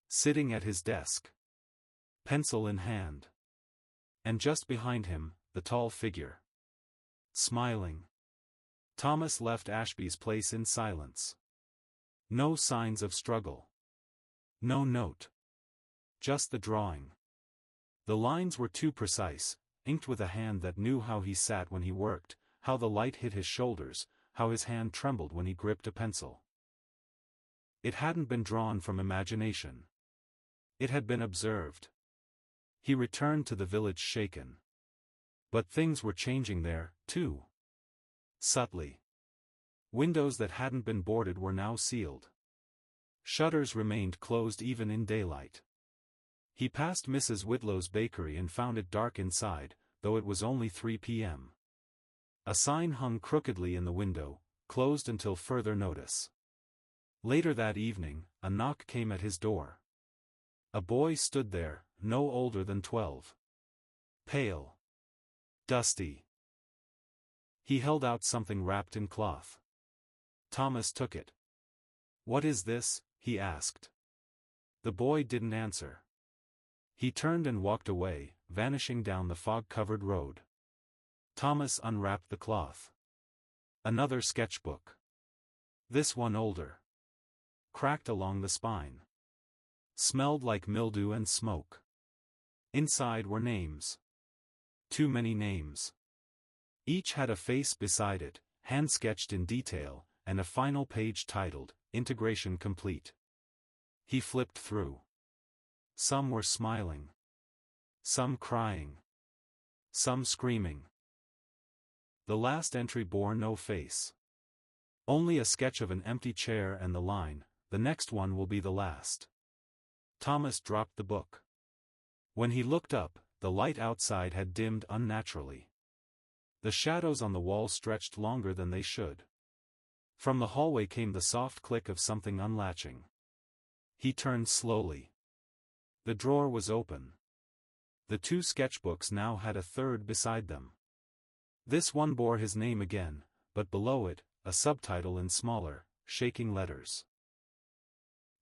Sitting at his desk. Pencil in hand. And just behind him, the tall figure. Smiling. Thomas left Ashby's place in silence. No signs of struggle. No note. Just the drawing. The lines were too precise, inked with a hand that knew how he sat when he worked, how the light hit his shoulders, how his hand trembled when he gripped a pencil. It hadn't been drawn from imagination. It had been observed. He returned to the village shaken. But things were changing there, too. Subtly. Windows that hadn't been boarded were now sealed. Shutters remained closed even in daylight. He passed Mrs. Whitlow's bakery and found it dark inside, though it was only 3 p.m. A sign hung crookedly in the window, closed until further notice. Later that evening, a knock came at his door. A boy stood there, no older than 12. Pale. Dusty. He held out something wrapped in cloth. Thomas took it. "What is this?" he asked. The boy didn't answer. He turned and walked away, vanishing down the fog-covered road. Thomas unwrapped the cloth. Another sketchbook. This one older. Cracked along the spine. Smelled like mildew and smoke. Inside were names. Too many names. Each had a face beside it, hand-sketched in detail, and a final page titled, Integration Complete. He flipped through. Some were smiling. Some crying. Some screaming. The last entry bore no face. Only a sketch of an empty chair and the line, "The next one will be the last." Thomas dropped the book. When he looked up, the light outside had dimmed unnaturally. The shadows on the wall stretched longer than they should. From the hallway came the soft click of something unlatching. He turned slowly. The drawer was open. The 2 sketchbooks now had a third beside them. This one bore his name again, but below it, a subtitle in smaller, shaking letters.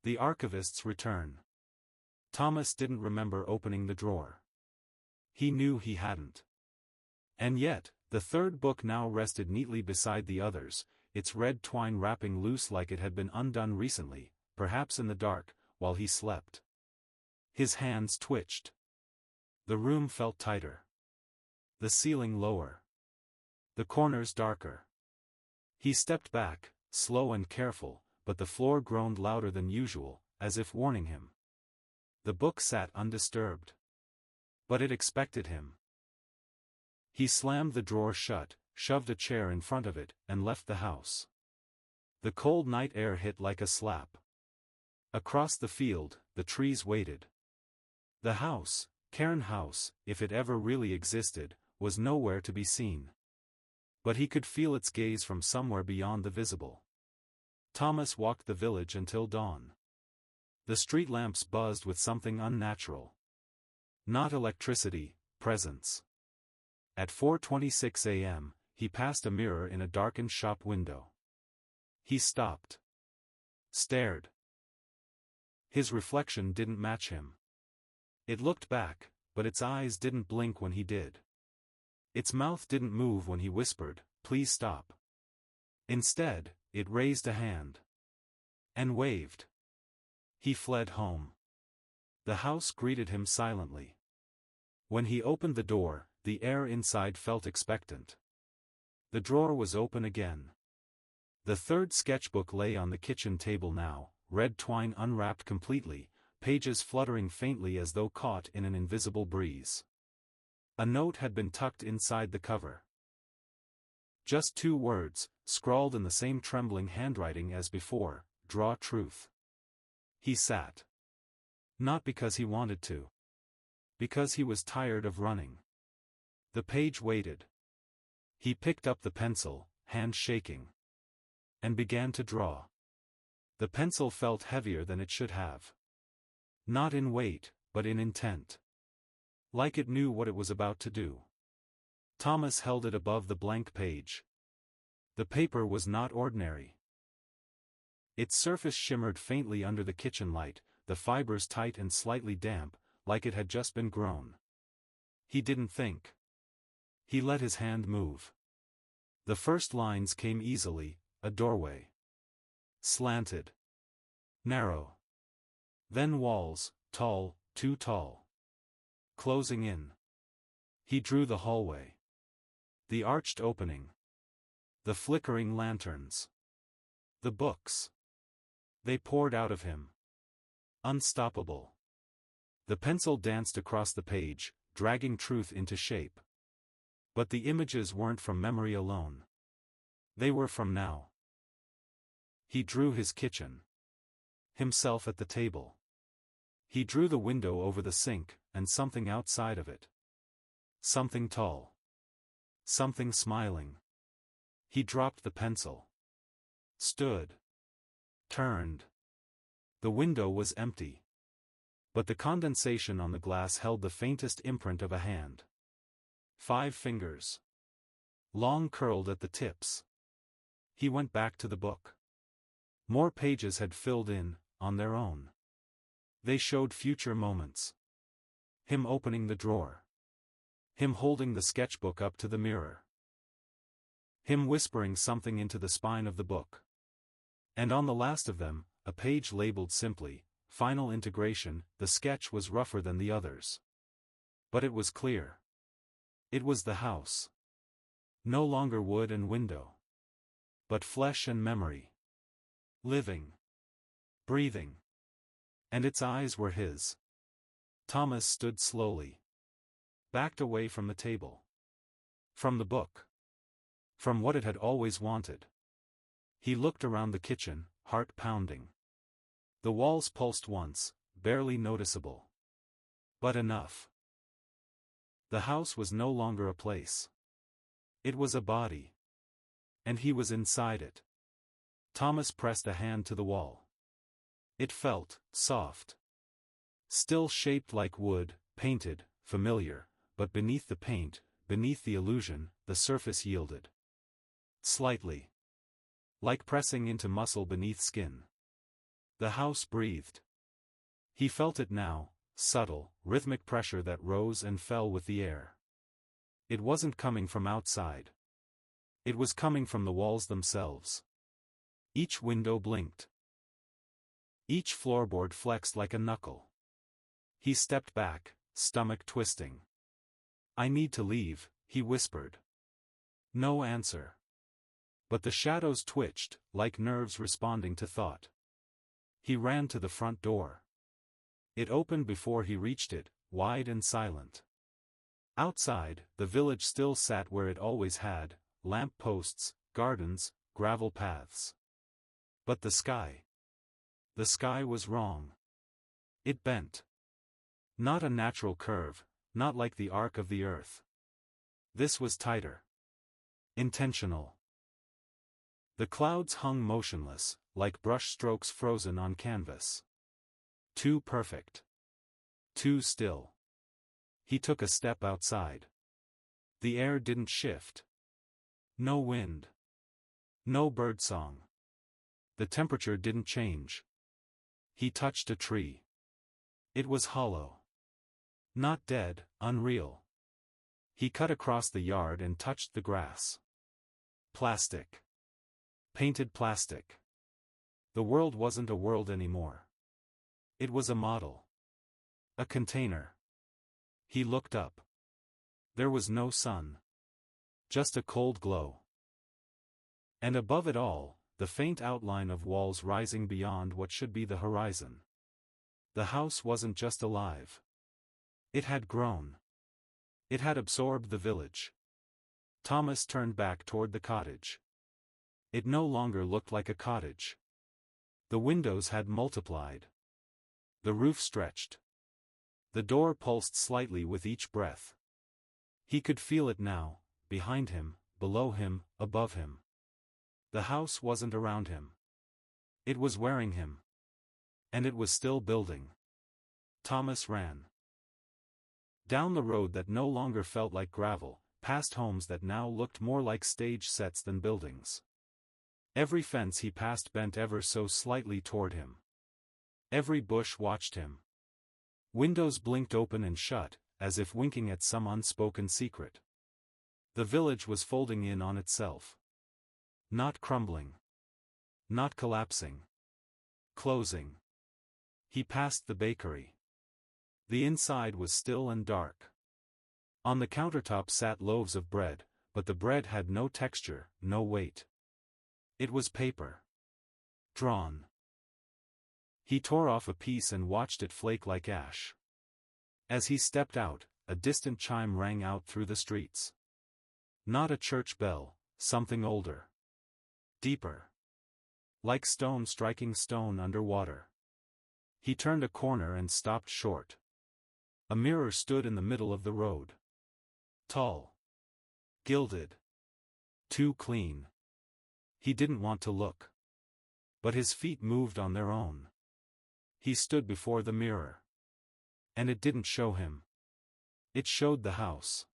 The Archivist's Return. Thomas didn't remember opening the drawer. He knew he hadn't. And yet, The third book now rested neatly beside the others, its red twine wrapping loose like it had been undone recently, perhaps in the dark, while he slept. His hands twitched. The room felt tighter. The ceiling lower. The corners darker. He stepped back, slow and careful, but the floor groaned louder than usual, as if warning him. The book sat undisturbed. But it expected him. He slammed the drawer shut, shoved a chair in front of it, and left the house. The cold night air hit like a slap. Across the field, the trees waited. The house, Cairn House, if it ever really existed, was nowhere to be seen. But he could feel its gaze from somewhere beyond the visible. Thomas walked the village until dawn. The street lamps buzzed with something unnatural. Not electricity, presence. At 4:26 a.m., he passed a mirror in a darkened shop window. He stopped. Stared. His reflection didn't match him. It looked back, but its eyes didn't blink when he did. Its mouth didn't move when he whispered, "Please stop." Instead, it raised a hand. And waved. He fled home. The house greeted him silently. When he opened the door, the air inside felt expectant. The drawer was open again. The third sketchbook lay on the kitchen table now, red twine unwrapped completely, pages fluttering faintly as though caught in an invisible breeze. A note had been tucked inside the cover. Just 2 words, scrawled in the same trembling handwriting as before, "Draw truth." He sat. Not because he wanted to. Because he was tired of running. The page waited. He picked up the pencil, hand shaking. And began to draw. The pencil felt heavier than it should have. Not in weight, but in intent. Like it knew what it was about to do. Thomas held it above the blank page. The paper was not ordinary. Its surface shimmered faintly under the kitchen light, the fibers tight and slightly damp, like it had just been grown. He didn't think. He let his hand move. The first lines came easily, a doorway. Slanted. Narrow. Then walls, tall, too tall. Closing in. He drew the hallway. The arched opening. The flickering lanterns. The books. They poured out of him. Unstoppable. The pencil danced across the page, dragging truth into shape. But the images weren't from memory alone. They were from now. He drew his kitchen. Himself at the table. He drew the window over the sink, and something outside of it. Something tall. Something smiling. He dropped the pencil. Stood. Turned. The window was empty. But the condensation on the glass held the faintest imprint of a hand. 5 fingers. Long curled at the tips. He went back to the book. More pages had filled in, on their own. They showed future moments. Him opening the drawer. Him holding the sketchbook up to the mirror. Him whispering something into the spine of the book. And on the last of them, a page labeled simply, "Final Integration." The sketch was rougher than the others. But it was clear. It was the house. No longer wood and window. But flesh and memory. Living. Breathing. And its eyes were his. Thomas stood slowly. Backed away from the table. From the book. From what it had always wanted. He looked around the kitchen, heart pounding. The walls pulsed once, barely noticeable. But enough. The house was no longer a place. It was a body. And he was inside it. Thomas pressed a hand to the wall. It felt soft. Still shaped like wood, painted, familiar, but beneath the paint, beneath the illusion, the surface yielded. Slightly. Like pressing into muscle beneath skin. The house breathed. He felt it now, subtle, rhythmic pressure that rose and fell with the air. It wasn't coming from outside. It was coming from the walls themselves. Each window blinked. Each floorboard flexed like a knuckle. He stepped back, stomach twisting. "I need to leave," he whispered. No answer. But the shadows twitched, like nerves responding to thought. He ran to the front door. It opened before he reached it, wide and silent. Outside, the village still sat where it always had, lamp posts, gardens, gravel paths. But the sky was wrong. It bent. Not a natural curve, not like the arc of the earth. This was tighter. Intentional. The clouds hung motionless, like brush strokes frozen on canvas. Too perfect. Too still. He took a step outside. The air didn't shift. No wind. No birdsong. The temperature didn't change. He touched a tree. It was hollow. Not dead, unreal. He cut across the yard and touched the grass. Plastic. Painted plastic. The world wasn't a world anymore. It was a model. A container. He looked up. There was no sun. Just a cold glow. And above it all, the faint outline of walls rising beyond what should be the horizon. The house wasn't just alive. It had grown. It had absorbed the village. Thomas turned back toward the cottage. It no longer looked like a cottage. The windows had multiplied. The roof stretched. The door pulsed slightly with each breath. He could feel it now, behind him, below him, above him. The house wasn't around him. It was wearing him. And it was still building. Thomas ran. Down the road that no longer felt like gravel, past homes that now looked more like stage sets than buildings. Every fence he passed bent ever so slightly toward him. Every bush watched him. Windows blinked open and shut, as if winking at some unspoken secret. The village was folding in on itself. Not crumbling. Not collapsing. Closing. He passed the bakery. The inside was still and dark. On the countertop sat loaves of bread, but the bread had no texture, no weight. It was paper. Drawn. He tore off a piece and watched it flake like ash. As he stepped out, a distant chime rang out through the streets. Not a church bell, something older. Deeper. Like stone striking stone underwater. He turned a corner and stopped short. A mirror stood in the middle of the road. Tall. Gilded. Too clean. He didn't want to look. But his feet moved on their own. He stood before the mirror. And it didn't show him. It showed the house.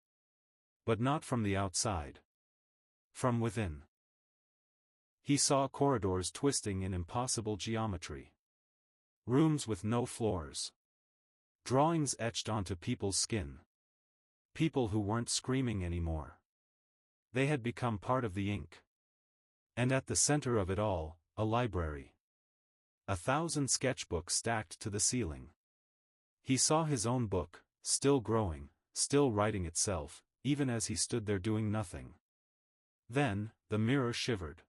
But not from the outside. From within. He saw corridors twisting in impossible geometry. Rooms with no floors. Drawings etched onto people's skin. People who weren't screaming anymore. They had become part of the ink. And at the center of it all, a library. 1,000 sketchbooks stacked to the ceiling. He saw his own book, still growing, still writing itself, even as he stood there doing nothing. Then, the mirror shivered.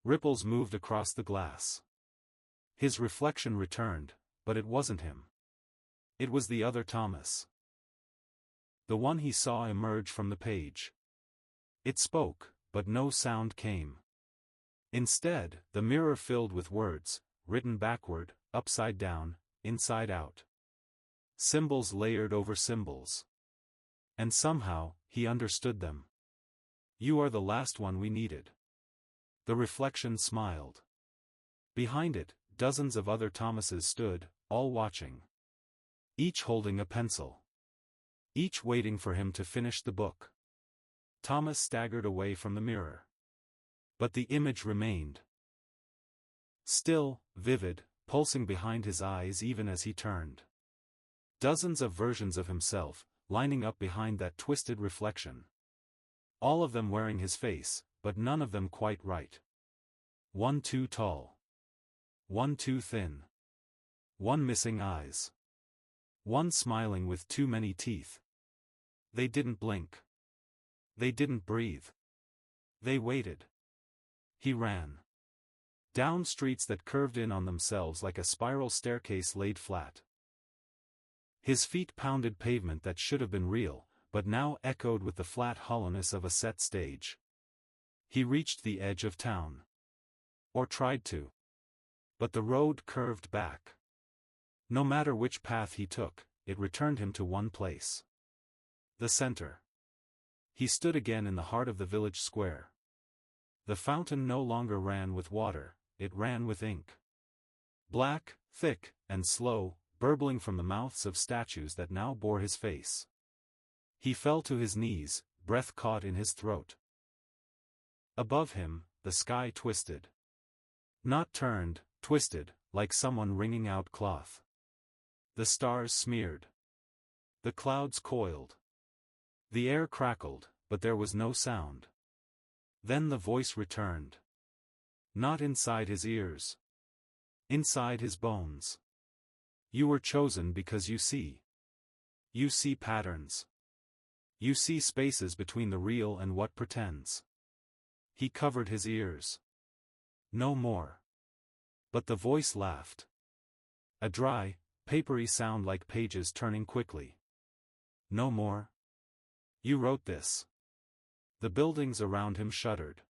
Ripples moved across the glass. His reflection returned, but it wasn't him. It was the other Thomas. The one he saw emerge from the page. It spoke, but no sound came. Instead, the mirror filled with words, written backward, upside down, inside out. Symbols layered over symbols. And somehow, he understood them. "You are the last one we needed." The reflection smiled. Behind it, dozens of other Thomases stood, all watching. Each holding a pencil. Each waiting for him to finish the book. Thomas staggered away from the mirror. But the image remained. Still, vivid, pulsing behind his eyes even as he turned. Dozens of versions of himself, lining up behind that twisted reflection. All of them wearing his face, but none of them quite right. One too tall. One too thin. One missing eyes. One smiling with too many teeth. They didn't blink. They didn't breathe. They waited. He ran. Down streets that curved in on themselves like a spiral staircase laid flat. His feet pounded pavement that should have been real, but now echoed with the flat hollowness of a set stage. He reached the edge of town. Or tried to. But the road curved back. No matter which path he took, it returned him to one place. The center. He stood again in the heart of the village square. The fountain no longer ran with water, it ran with ink. Black, thick, and slow, burbling from the mouths of statues that now bore his face. He fell to his knees, breath caught in his throat. Above him, the sky twisted. Not turned, twisted, like someone wringing out cloth. The stars smeared. The clouds coiled. The air crackled, but there was no sound. Then the voice returned. Not inside his ears. Inside his bones. You were chosen because you see. You see patterns. You see spaces between the real and what pretends. He covered his ears. No more. But the voice laughed. A dry, papery sound like pages turning quickly. No more. You wrote this. The buildings around him shuddered.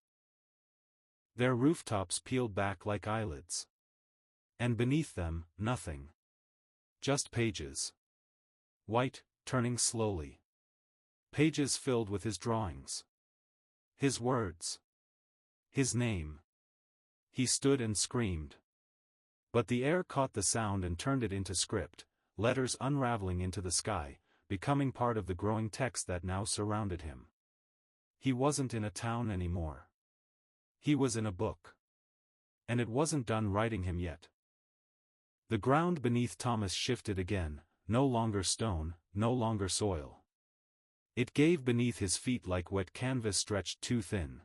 Their rooftops peeled back like eyelids. And beneath them, nothing. Just pages. White, turning slowly. Pages filled with his drawings. His words. His name. He stood and screamed. But the air caught the sound and turned it into script, letters unraveling into the sky, becoming part of the growing text that now surrounded him. He wasn't in a town anymore. He was in a book. And it wasn't done writing him yet. The ground beneath Thomas shifted again, no longer stone, no longer soil. It gave beneath his feet like wet canvas stretched too thin.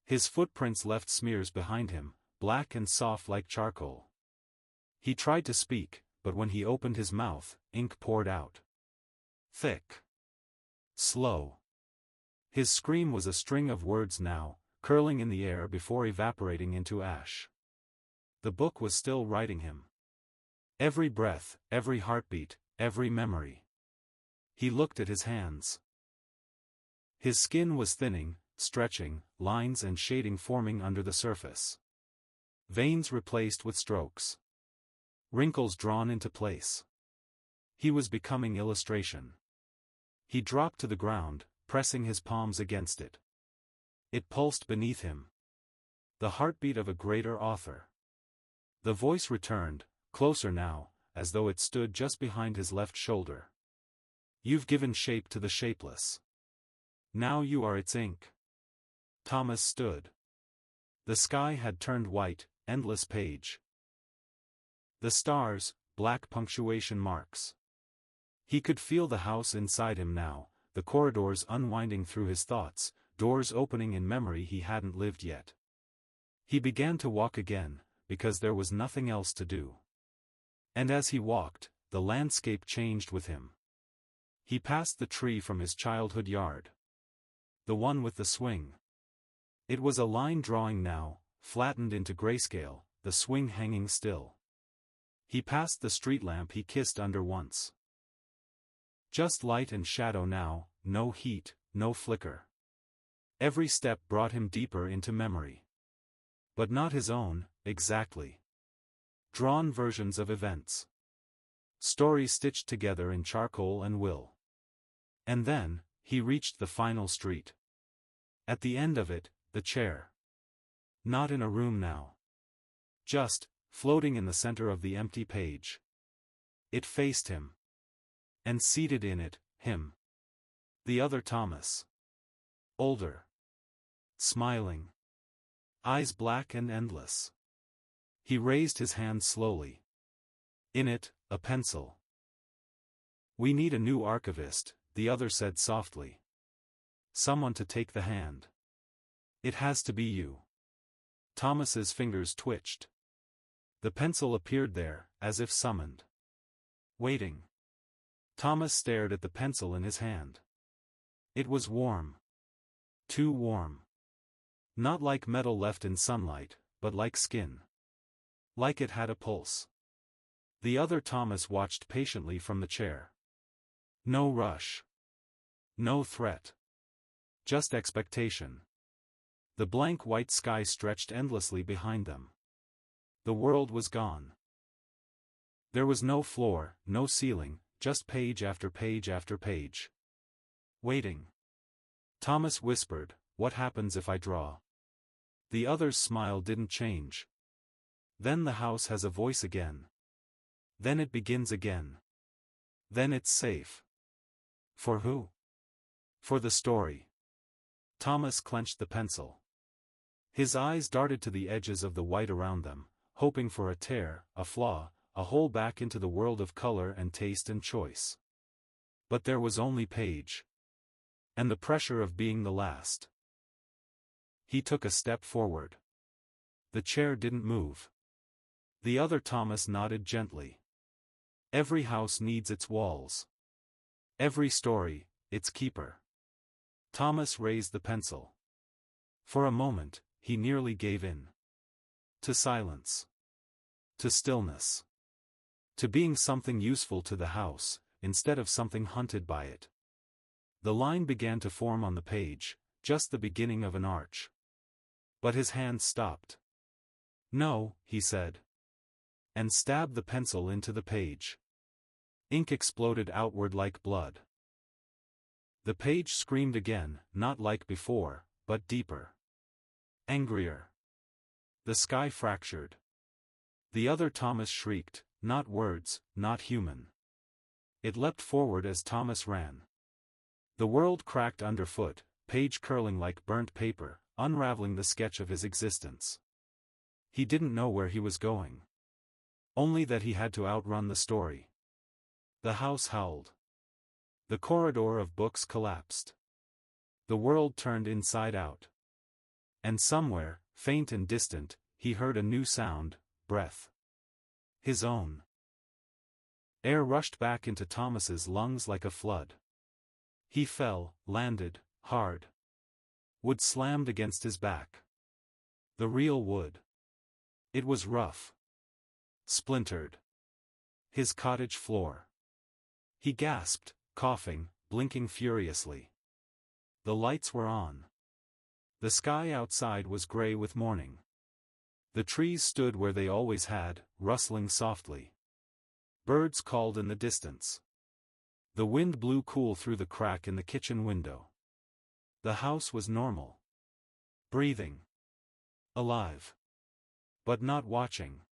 His footprints left smears behind him, black and soft like charcoal. He tried to speak, but when he opened his mouth, ink poured out. Thick. Slow. His scream was a string of words now, curling in the air before evaporating into ash. The book was still writing him. Every breath, every heartbeat, every memory. He looked at his hands. His skin was thinning, stretching, lines and shading forming under the surface. Veins replaced with strokes. Wrinkles drawn into place. He was becoming illustration. He dropped to the ground, pressing his palms against it. It pulsed beneath him. The heartbeat of a greater author. The voice returned, closer now, as though it stood just behind his left shoulder. You've given shape to the shapeless. Now you are its ink. Thomas stood. The sky had turned white, endless page. The stars, black punctuation marks. He could feel the house inside him now, the corridors unwinding through his thoughts, doors opening in memory he hadn't lived yet. He began to walk again, because there was nothing else to do. And as he walked, the landscape changed with him. He passed the tree from his childhood yard. The one with the swing. It was a line drawing now, flattened into grayscale, the swing hanging still. He passed the street lamp he kissed under once. Just light and shadow now, no heat, no flicker. Every step brought him deeper into memory. But not his own, exactly. Drawn versions of events. Stories stitched together in charcoal and will. And then, he reached the final street. At the end of it, the chair. Not in a room now. Just, floating in the center of the empty page. It faced him. And seated in it, him. The other Thomas. Older. Smiling. Eyes black and endless. He raised his hand slowly. In it, a pencil. "We need a new archivist," the other said softly. "Someone to take the hand. It has to be you." Thomas's fingers twitched. The pencil appeared there, as if summoned. Waiting. Thomas stared at the pencil in his hand. It was warm. Too warm. Not like metal left in sunlight, but like skin. Like it had a pulse. The other Thomas watched patiently from the chair. No rush. No threat. Just expectation. The blank white sky stretched endlessly behind them. The world was gone. There was no floor, no ceiling, just page after page after page. Waiting. Thomas whispered, "What happens if I draw?" The other's smile didn't change. "Then the house has a voice again. Then it begins again. Then it's safe." For who? For the story. Thomas clenched the pencil. His eyes darted to the edges of the white around them, hoping for a tear, a flaw, a hole back into the world of color and taste and choice. But there was only page. And the pressure of being the last. He took a step forward. The chair didn't move. The other Thomas nodded gently. Every house needs its walls. Every story, its keeper. Thomas raised the pencil. For a moment, he nearly gave in. To silence. To stillness. To being something useful to the house, instead of something hunted by it. The line began to form on the page, just the beginning of an arch. But his hand stopped. "No," he said. And stabbed the pencil into the page. Ink exploded outward like blood. The page screamed again, not like before, but deeper. Angrier. The sky fractured. The other Thomas shrieked, not words, not human. It leapt forward as Thomas ran. The world cracked underfoot, page curling like burnt paper, unraveling the sketch of his existence. He didn't know where he was going. Only that he had to outrun the story. The house howled. The corridor of books collapsed. The world turned inside out. And somewhere, faint and distant, he heard a new sound, breath. His own. Air rushed back into Thomas's lungs like a flood. He fell, landed, hard. Wood slammed against his back. The real wood. It was rough. Splintered. His cottage floor. He gasped, coughing, blinking furiously. The lights were on. The sky outside was gray with morning. The trees stood where they always had, rustling softly. Birds called in the distance. The wind blew cool through the crack in the kitchen window. The house was normal. Breathing. Alive. But not watching.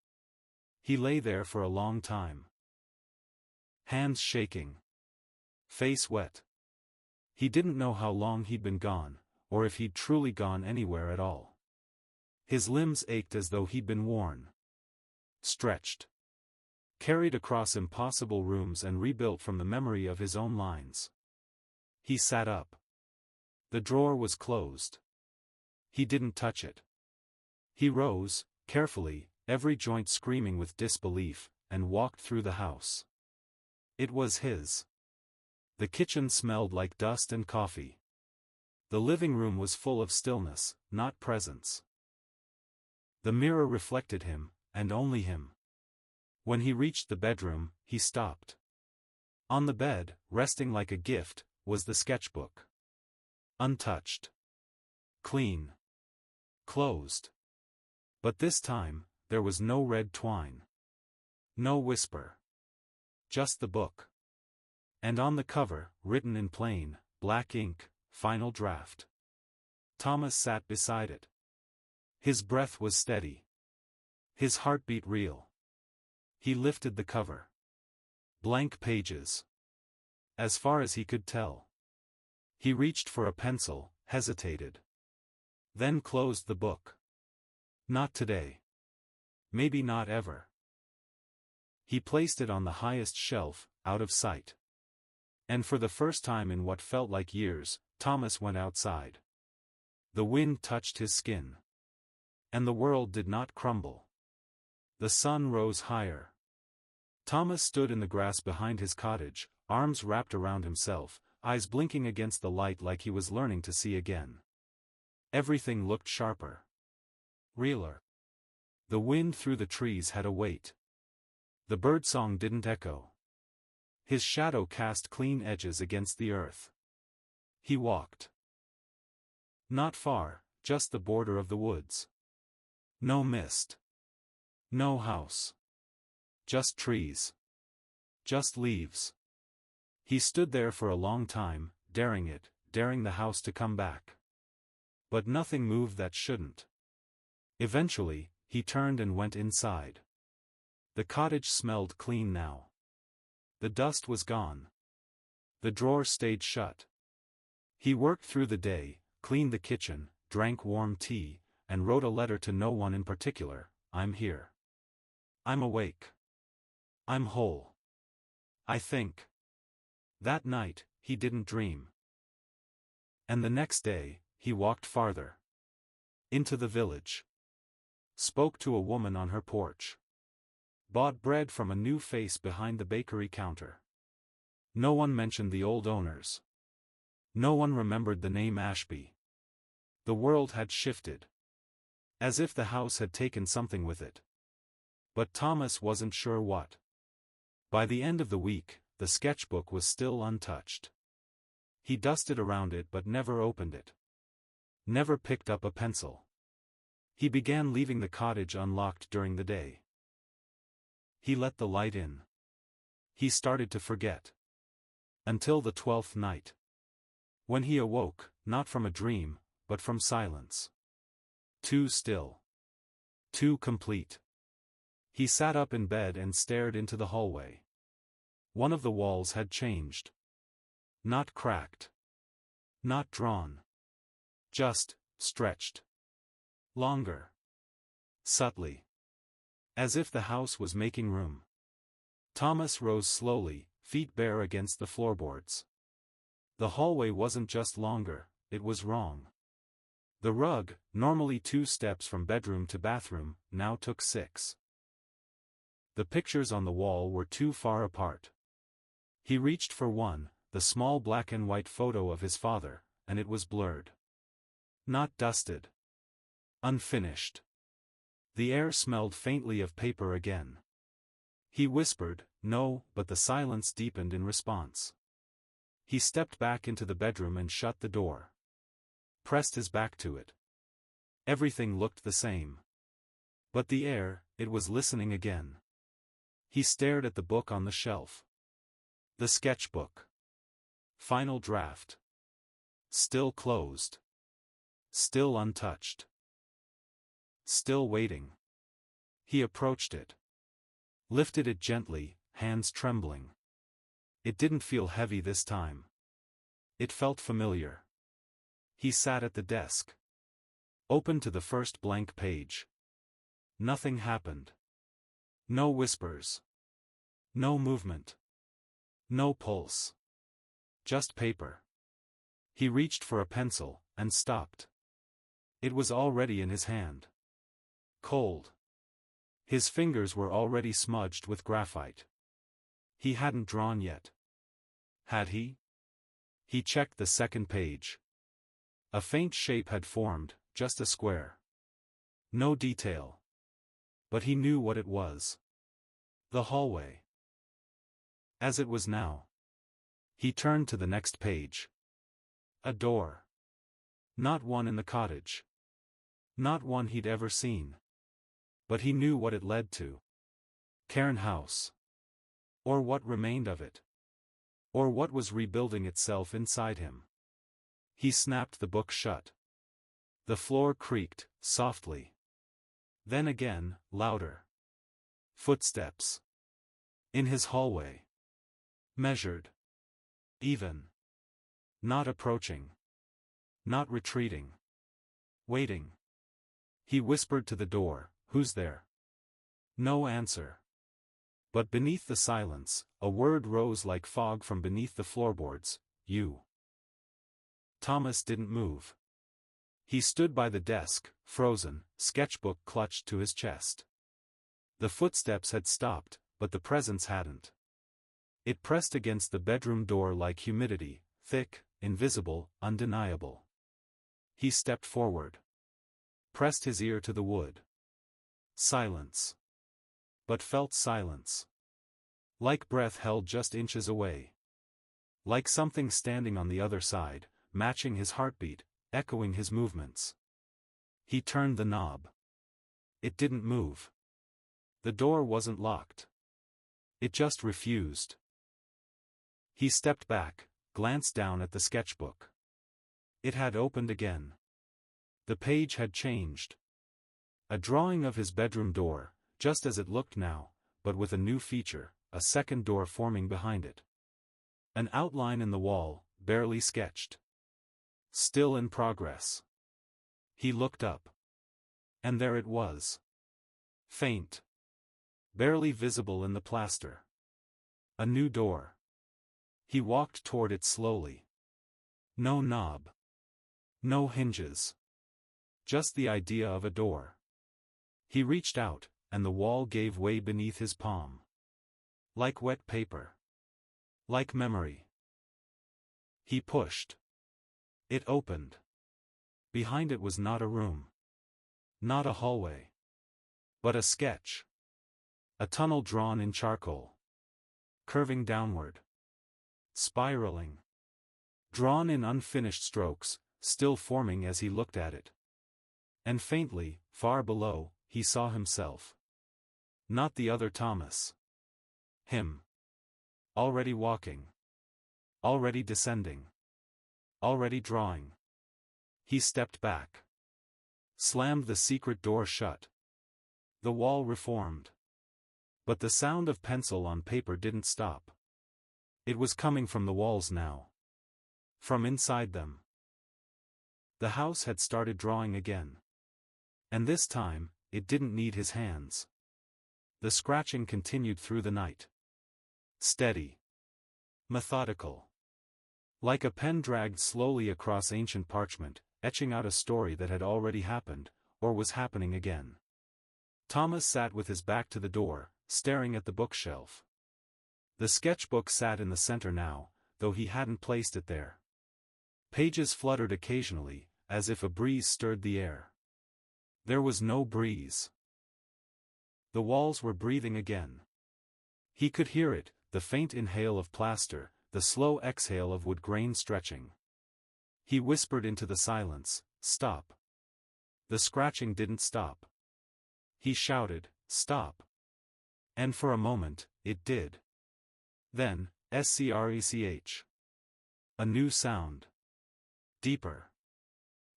He lay there for a long time. Hands shaking. Face wet. He didn't know how long he'd been gone, or if he'd truly gone anywhere at all. His limbs ached as though he'd been worn. Stretched. Carried across impossible rooms and rebuilt from the memory of his own lines. He sat up. The drawer was closed. He didn't touch it. He rose, carefully, every joint screaming with disbelief, and walked through the house. It was his. The kitchen smelled like dust and coffee. The living room was full of stillness, not presence. The mirror reflected him, and only him. When he reached the bedroom, he stopped. On the bed, resting like a gift, was the sketchbook. Untouched. Clean. Closed. But this time, there was no red twine. No whisper. Just the book. And on the cover, written in plain, black ink, "Final Draft." Thomas sat beside it. His breath was steady. His heartbeat real. He lifted the cover. Blank pages. As far as he could tell. He reached for a pencil, hesitated. Then closed the book. Not today. Maybe not ever. He placed it on the highest shelf, out of sight. And for the first time in what felt like years, Thomas went outside. The wind touched his skin. And the world did not crumble. The sun rose higher. Thomas stood in the grass behind his cottage, arms wrapped around himself, eyes blinking against the light like he was learning to see again. Everything looked sharper. Realer. The wind through the trees had a weight. The birdsong didn't echo. His shadow cast clean edges against the earth. He walked. Not far, just the border of the woods. No mist. No house. Just trees. Just leaves. He stood there for a long time, daring the house to come back. But nothing moved that shouldn't. Eventually, he turned and went inside. The cottage smelled clean now. The dust was gone. The drawer stayed shut. He worked through the day, cleaned the kitchen, drank warm tea, and wrote a letter to no one in particular. I'm here. I'm awake. I'm whole. I think. That night, he didn't dream. And the next day, he walked farther. Into the village. Spoke to a woman on her porch. Bought bread from a new face behind the bakery counter. No one mentioned the old owners. No one remembered the name Ashby. The world had shifted. As if the house had taken something with it. But Thomas wasn't sure what. By the end of the week, the sketchbook was still untouched. He dusted around it but never opened it. Never picked up a pencil. He began leaving the cottage unlocked during the day. He let the light in. He started to forget. Until the 12th night. When he awoke, not from a dream, but from silence. Too still. Too complete. He sat up in bed and stared into the hallway. One of the walls had changed. Not cracked. Not drawn. Just stretched. Longer. Subtly. As if the house was making room. Thomas rose slowly, feet bare against the floorboards. The hallway wasn't just longer, it was wrong. The rug, normally 2 steps from bedroom to bathroom, now took 6. The pictures on the wall were too far apart. He reached for one, the small black and white photo of his father, and it was blurred. Not dusted. Unfinished. The air smelled faintly of paper again. He whispered, "No," but the silence deepened in response. He stepped back into the bedroom and shut the door. Pressed his back to it. Everything looked the same. But the air, it was listening again. He stared at the book on the shelf. The sketchbook. Final draft. Still closed. Still untouched. Still waiting. He approached it. Lifted it gently, hands trembling. It didn't feel heavy this time. It felt familiar. He sat at the desk. Opened to the first blank page. Nothing happened. No whispers. No movement. No pulse. Just paper. He reached for a pencil, and stopped. It was already in his hand. Cold. His fingers were already smudged with graphite. He hadn't drawn yet. Had he? He checked the second page. A faint shape had formed, just a square. No detail. But he knew what it was. The hallway. As it was now. He turned to the next page. A door. Not one in the cottage. Not one he'd ever seen. But he knew what it led to. Cairn House. Or what remained of it. Or what was rebuilding itself inside him. He snapped the book shut. The floor creaked, softly. Then again, louder. Footsteps. In his hallway. Measured. Even. Not approaching. Not retreating. Waiting. He whispered to the door, "Who's there?" No answer. But beneath the silence, a word rose like fog from beneath the floorboards, "You." Thomas didn't move. He stood by the desk, frozen, sketchbook clutched to his chest. The footsteps had stopped, but the presence hadn't. It pressed against the bedroom door like humidity, thick, invisible, undeniable. He stepped forward. Pressed his ear to the wood. Silence. But felt silence. Like breath held just inches away. Like something standing on the other side, matching his heartbeat, echoing his movements. He turned the knob. It didn't move. The door wasn't locked. It just refused. He stepped back, glanced down at the sketchbook. It had opened again. The page had changed. A drawing of his bedroom door, just as it looked now, but with a new feature, a second door forming behind it. An outline in the wall, barely sketched. Still in progress. He looked up. And there it was. Faint. Barely visible in the plaster. A new door. He walked toward it slowly. No knob. No hinges. Just the idea of a door. He reached out, and the wall gave way beneath his palm. Like wet paper. Like memory. He pushed. It opened. Behind it was not a room. Not a hallway. But a sketch. A tunnel drawn in charcoal. Curving downward. Spiraling. Drawn in unfinished strokes, still forming as he looked at it. And faintly, far below, he saw himself. Not the other Thomas. Him. Already walking. Already descending. Already drawing. He stepped back. Slammed the secret door shut. The wall reformed. But the sound of pencil on paper didn't stop. It was coming from the walls now. From inside them. The house had started drawing again. And this time, it didn't need his hands. The scratching continued through the night. Steady. Methodical. Like a pen dragged slowly across ancient parchment, etching out a story that had already happened, or was happening again. Thomas sat with his back to the door, staring at the bookshelf. The sketchbook sat in the center now, though he hadn't placed it there. Pages fluttered occasionally, as if a breeze stirred the air. There was no breeze. The walls were breathing again. He could hear it, the faint inhale of plaster, the slow exhale of wood grain stretching. He whispered into the silence, "Stop." The scratching didn't stop. He shouted, "Stop." And for a moment, it did. Then, screch. A new sound. Deeper.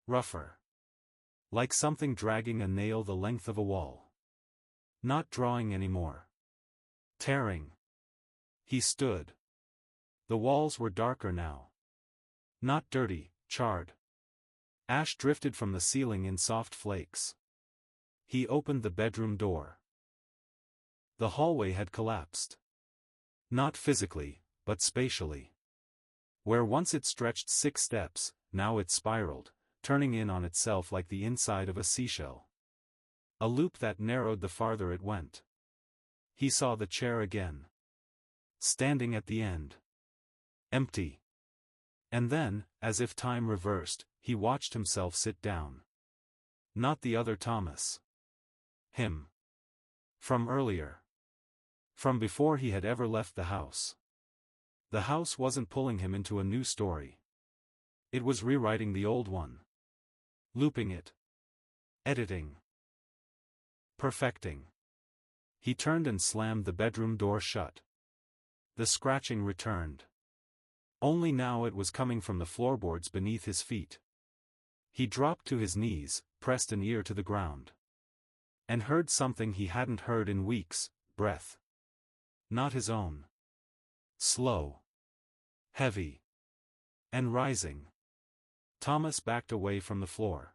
Rougher. Like something dragging a nail the length of a wall. Not drawing anymore. Tearing. He stood. The walls were darker now. Not dirty, charred. Ash drifted from the ceiling in soft flakes. He opened the bedroom door. The hallway had collapsed. Not physically, but spatially. Where once it stretched 6 steps, now it spiraled, turning in on itself like the inside of a seashell. A loop that narrowed the farther it went. He saw the chair again. Standing at the end. Empty. And then, as if time reversed, he watched himself sit down. Not the other Thomas. Him. From earlier. From before he had ever left the house. The house wasn't pulling him into a new story. It was rewriting the old one. Looping it. Editing. Perfecting. He turned and slammed the bedroom door shut. The scratching returned. Only now it was coming from the floorboards beneath his feet. He dropped to his knees, pressed an ear to the ground. And heard something he hadn't heard in weeks, breath. Not his own. Slow. Heavy. And rising. Thomas backed away from the floor.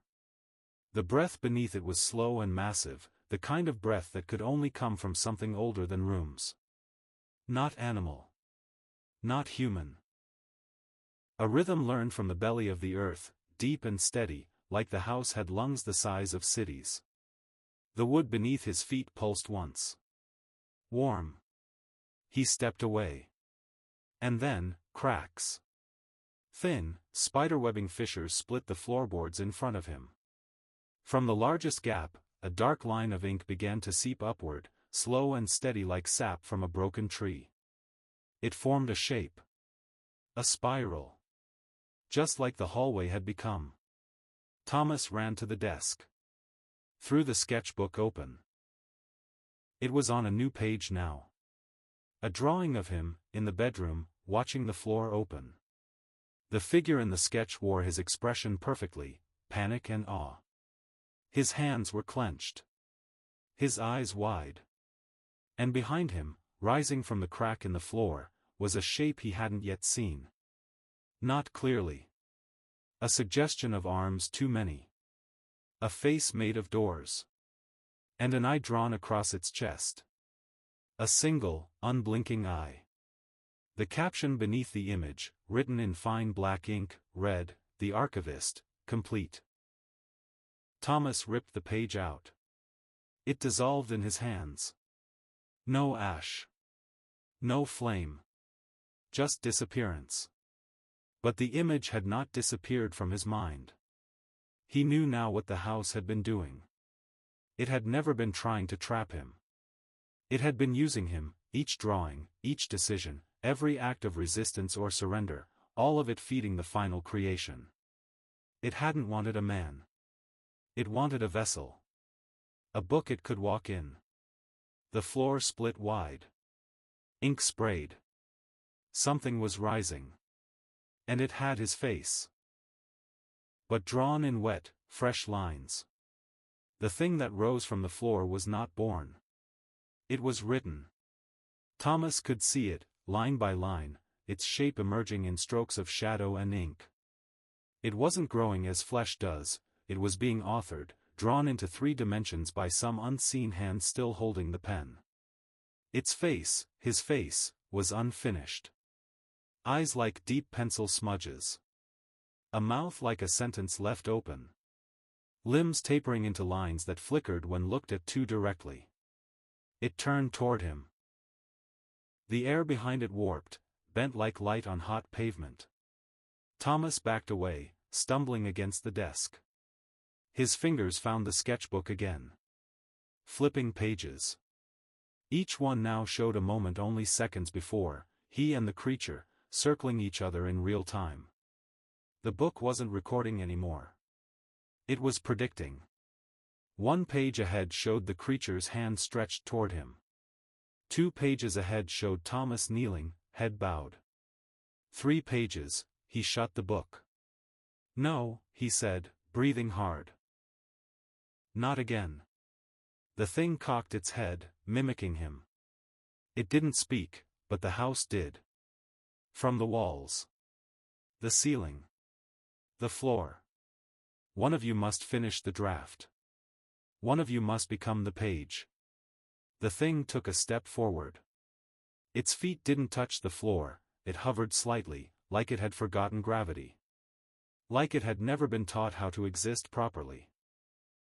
The breath beneath it was slow and massive, the kind of breath that could only come from something older than rooms. Not animal. Not human. A rhythm learned from the belly of the earth, deep and steady, like the house had lungs the size of cities. The wood beneath his feet pulsed once. Warm. He stepped away. And then, cracks. Thin, spiderwebbing fissures split the floorboards in front of him. From the largest gap, a dark line of ink began to seep upward, slow and steady like sap from a broken tree. It formed a shape. A spiral. Just like the hallway had become. Thomas ran to the desk. Threw the sketchbook open. It was on a new page now. A drawing of him, in the bedroom, watching the floor open. The figure in the sketch wore his expression perfectly, panic and awe. His hands were clenched. His eyes wide. And behind him, rising from the crack in the floor, was a shape he hadn't yet seen. Not clearly. A suggestion of arms too many. A face made of doors. And an eye drawn across its chest. A single, unblinking eye. The caption beneath the image, written in fine black ink, read, "The Archivist, complete." Thomas ripped the page out. It dissolved in his hands. No ash. No flame. Just disappearance. But the image had not disappeared from his mind. He knew now what the house had been doing. It had never been trying to trap him. It had been using him, each drawing, each decision, every act of resistance or surrender, all of it feeding the final creation. It hadn't wanted a man. It wanted a vessel. A book it could walk in. The floor split wide. Ink sprayed. Something was rising. And it had his face. But drawn in wet, fresh lines. The thing that rose from the floor was not born. It was written. Thomas could see it, line by line, its shape emerging in strokes of shadow and ink. It wasn't growing as flesh does, it was being authored, drawn into 3 dimensions by some unseen hand still holding the pen. Its face, his face, was unfinished. Eyes like deep pencil smudges. A mouth like a sentence left open. Limbs tapering into lines that flickered when looked at too directly. It turned toward him. The air behind it warped, bent like light on hot pavement. Thomas backed away, stumbling against the desk. His fingers found the sketchbook again. Flipping pages. Each one now showed a moment only seconds before, he and the creature, circling each other in real time. The book wasn't recording anymore. It was predicting. 1 page ahead showed the creature's hand stretched toward him. 2 pages ahead showed Thomas kneeling, head bowed. 3 pages, he shut the book. "No," he said, breathing hard. "Not again." The thing cocked its head, mimicking him. It didn't speak, but the house did. From the walls. The ceiling. The floor. "One of you must finish the draft. One of you must become the page." The thing took a step forward. Its feet didn't touch the floor, it hovered slightly, like it had forgotten gravity. Like it had never been taught how to exist properly.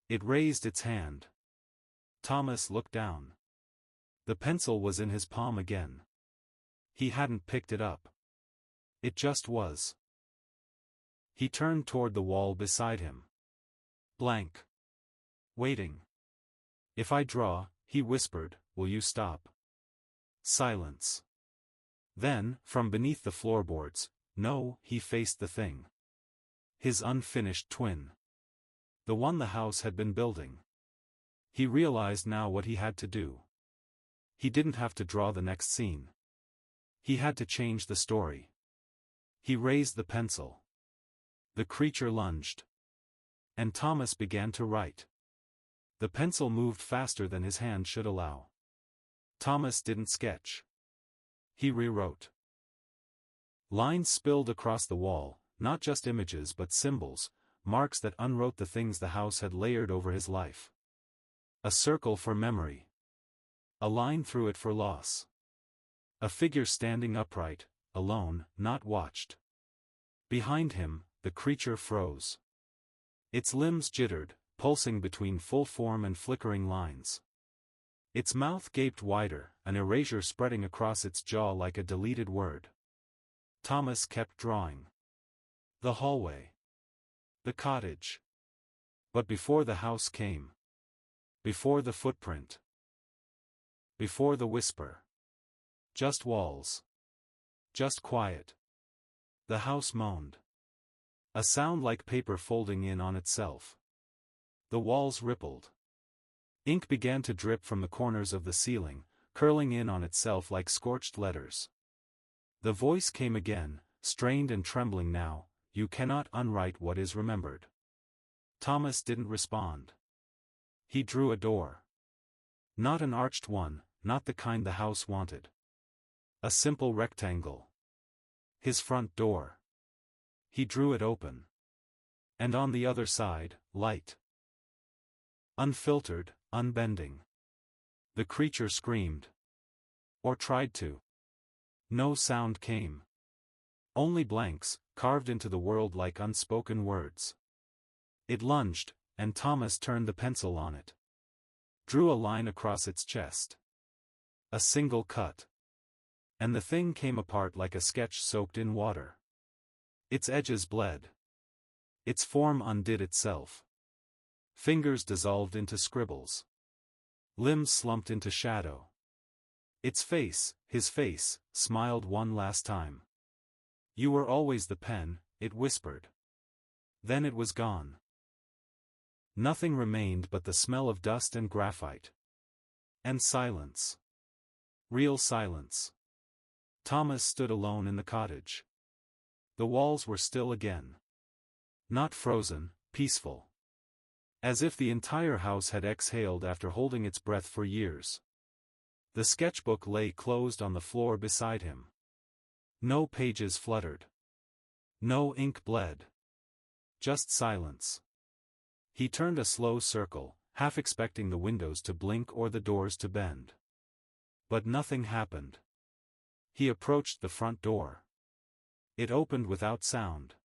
It raised its hand. Thomas looked down. The pencil was in his palm again. He hadn't picked it up. It just was. He turned toward the wall beside him. Blank. Waiting. "If I draw," he whispered, "will you stop?" Silence. Then, from beneath the floorboards, "No," he faced the thing. His unfinished twin. The one the house had been building. He realized now what he had to do. He didn't have to draw the next scene. He had to change the story. He raised the pencil. The creature lunged. And Thomas began to write. The pencil moved faster than his hand should allow. Thomas didn't sketch. He rewrote. Lines spilled across the wall, not just images but symbols, marks that unwrote the things the house had layered over his life. A circle for memory. A line through it for loss. A figure standing upright, alone, not watched. Behind him, the creature froze. Its limbs jittered, pulsing between full form and flickering lines. Its mouth gaped wider, an erasure spreading across its jaw like a deleted word. Thomas kept drawing. The hallway. The cottage. But before the house came. Before the footprint. Before the whisper. Just walls. Just quiet. The house moaned. A sound like paper folding in on itself. The walls rippled. Ink began to drip from the corners of the ceiling, curling in on itself like scorched letters. The voice came again, strained and trembling now, "You cannot unwrite what is remembered." Thomas didn't respond. He drew a door. Not an arched one, not the kind the house wanted. A simple rectangle. His front door. He drew it open. And on the other side, light. Unfiltered, unbending. The creature screamed. Or tried to. No sound came. Only blanks, carved into the world like unspoken words. It lunged, and Thomas turned the pencil on it. Drew a line across its chest. A single cut. And the thing came apart like a sketch soaked in water. Its edges bled. Its form undid itself. Fingers dissolved into scribbles. Limbs slumped into shadow. Its face, his face, smiled one last time. "You were always the pen," it whispered. Then it was gone. Nothing remained but the smell of dust and graphite. And silence. Real silence. Thomas stood alone in the cottage. The walls were still again. Not frozen, peaceful. As if the entire house had exhaled after holding its breath for years. The sketchbook lay closed on the floor beside him. No pages fluttered. No ink bled. Just silence. He turned a slow circle, half expecting the windows to blink or the doors to bend. But nothing happened. He approached the front door. It opened without sound.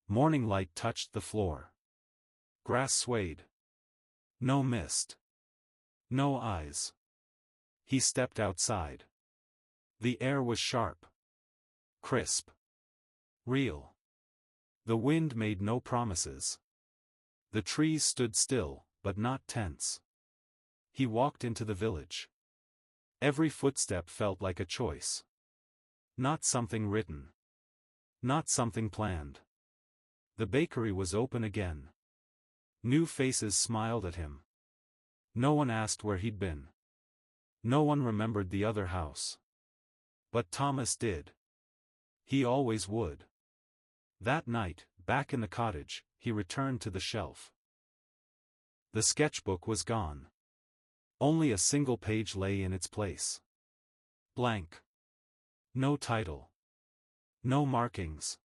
Morning light touched the floor. Grass swayed. No mist. No eyes. He stepped outside. The air was sharp. Crisp. Real. The wind made no promises. The trees stood still, but not tense. He walked into the village. Every footstep felt like a choice. Not something written. Not something planned. The bakery was open again. New faces smiled at him. No one asked where he'd been. No one remembered the other house. But Thomas did. He always would. That night, back in the cottage, he returned to the shelf. The sketchbook was gone. Only a single page lay in its place. Blank. No title. No markings.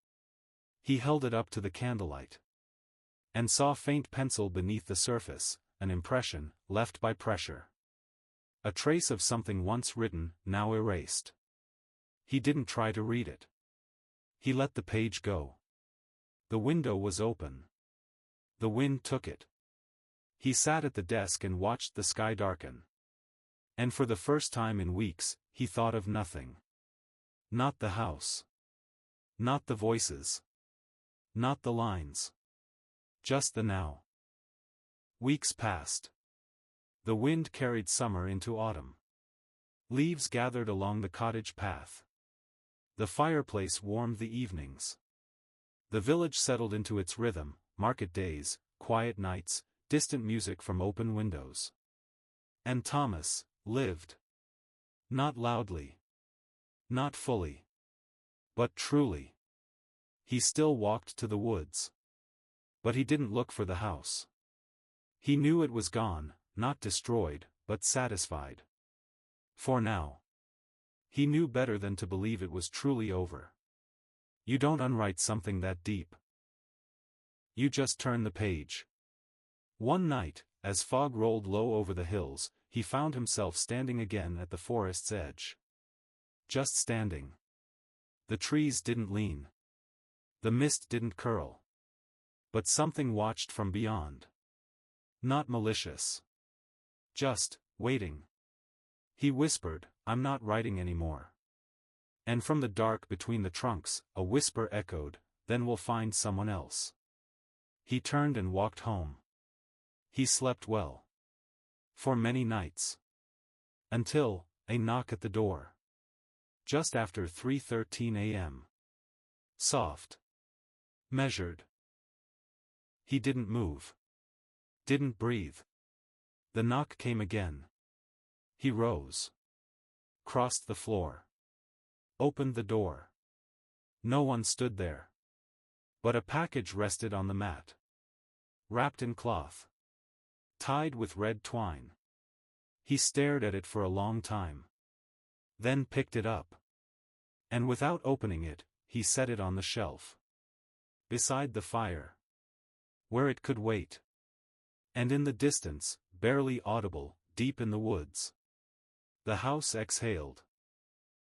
He held it up to the candlelight. And saw faint pencil beneath the surface, an impression, left by pressure. A trace of something once written, now erased. He didn't try to read it. He let the page go. The window was open. The wind took it. He sat at the desk and watched the sky darken. And for the first time in weeks, he thought of nothing. Not the house. Not the voices. Not the lines. Just the now. Weeks passed. The wind carried summer into autumn. Leaves gathered along the cottage path. The fireplace warmed the evenings. The village settled into its rhythm, market days, quiet nights, distant music from open windows. And Thomas lived. Not loudly. Not fully. But truly. He still walked to the woods. But he didn't look for the house. He knew it was gone, not destroyed, but satisfied. For now. He knew better than to believe it was truly over. You don't unwrite something that deep. You just turn the page. One night, as fog rolled low over the hills, he found himself standing again at the forest's edge. Just standing. The trees didn't lean. The mist didn't curl. But something watched from beyond. Not malicious. Just, waiting. He whispered, "I'm not writing anymore." And from the dark between the trunks, a whisper echoed, "Then we'll find someone else." He turned and walked home. He slept well. For many nights. Until, a knock at the door. Just after 3:13 a.m. Soft. Measured. He didn't move. Didn't breathe. The knock came again. He rose. Crossed the floor. Opened the door. No one stood there. But a package rested on the mat. Wrapped in cloth. Tied with red twine. He stared at it for a long time. Then picked it up. And without opening it, he set it on the shelf. Beside the fire. Where it could wait. And in the distance, barely audible, deep in the woods. The house exhaled.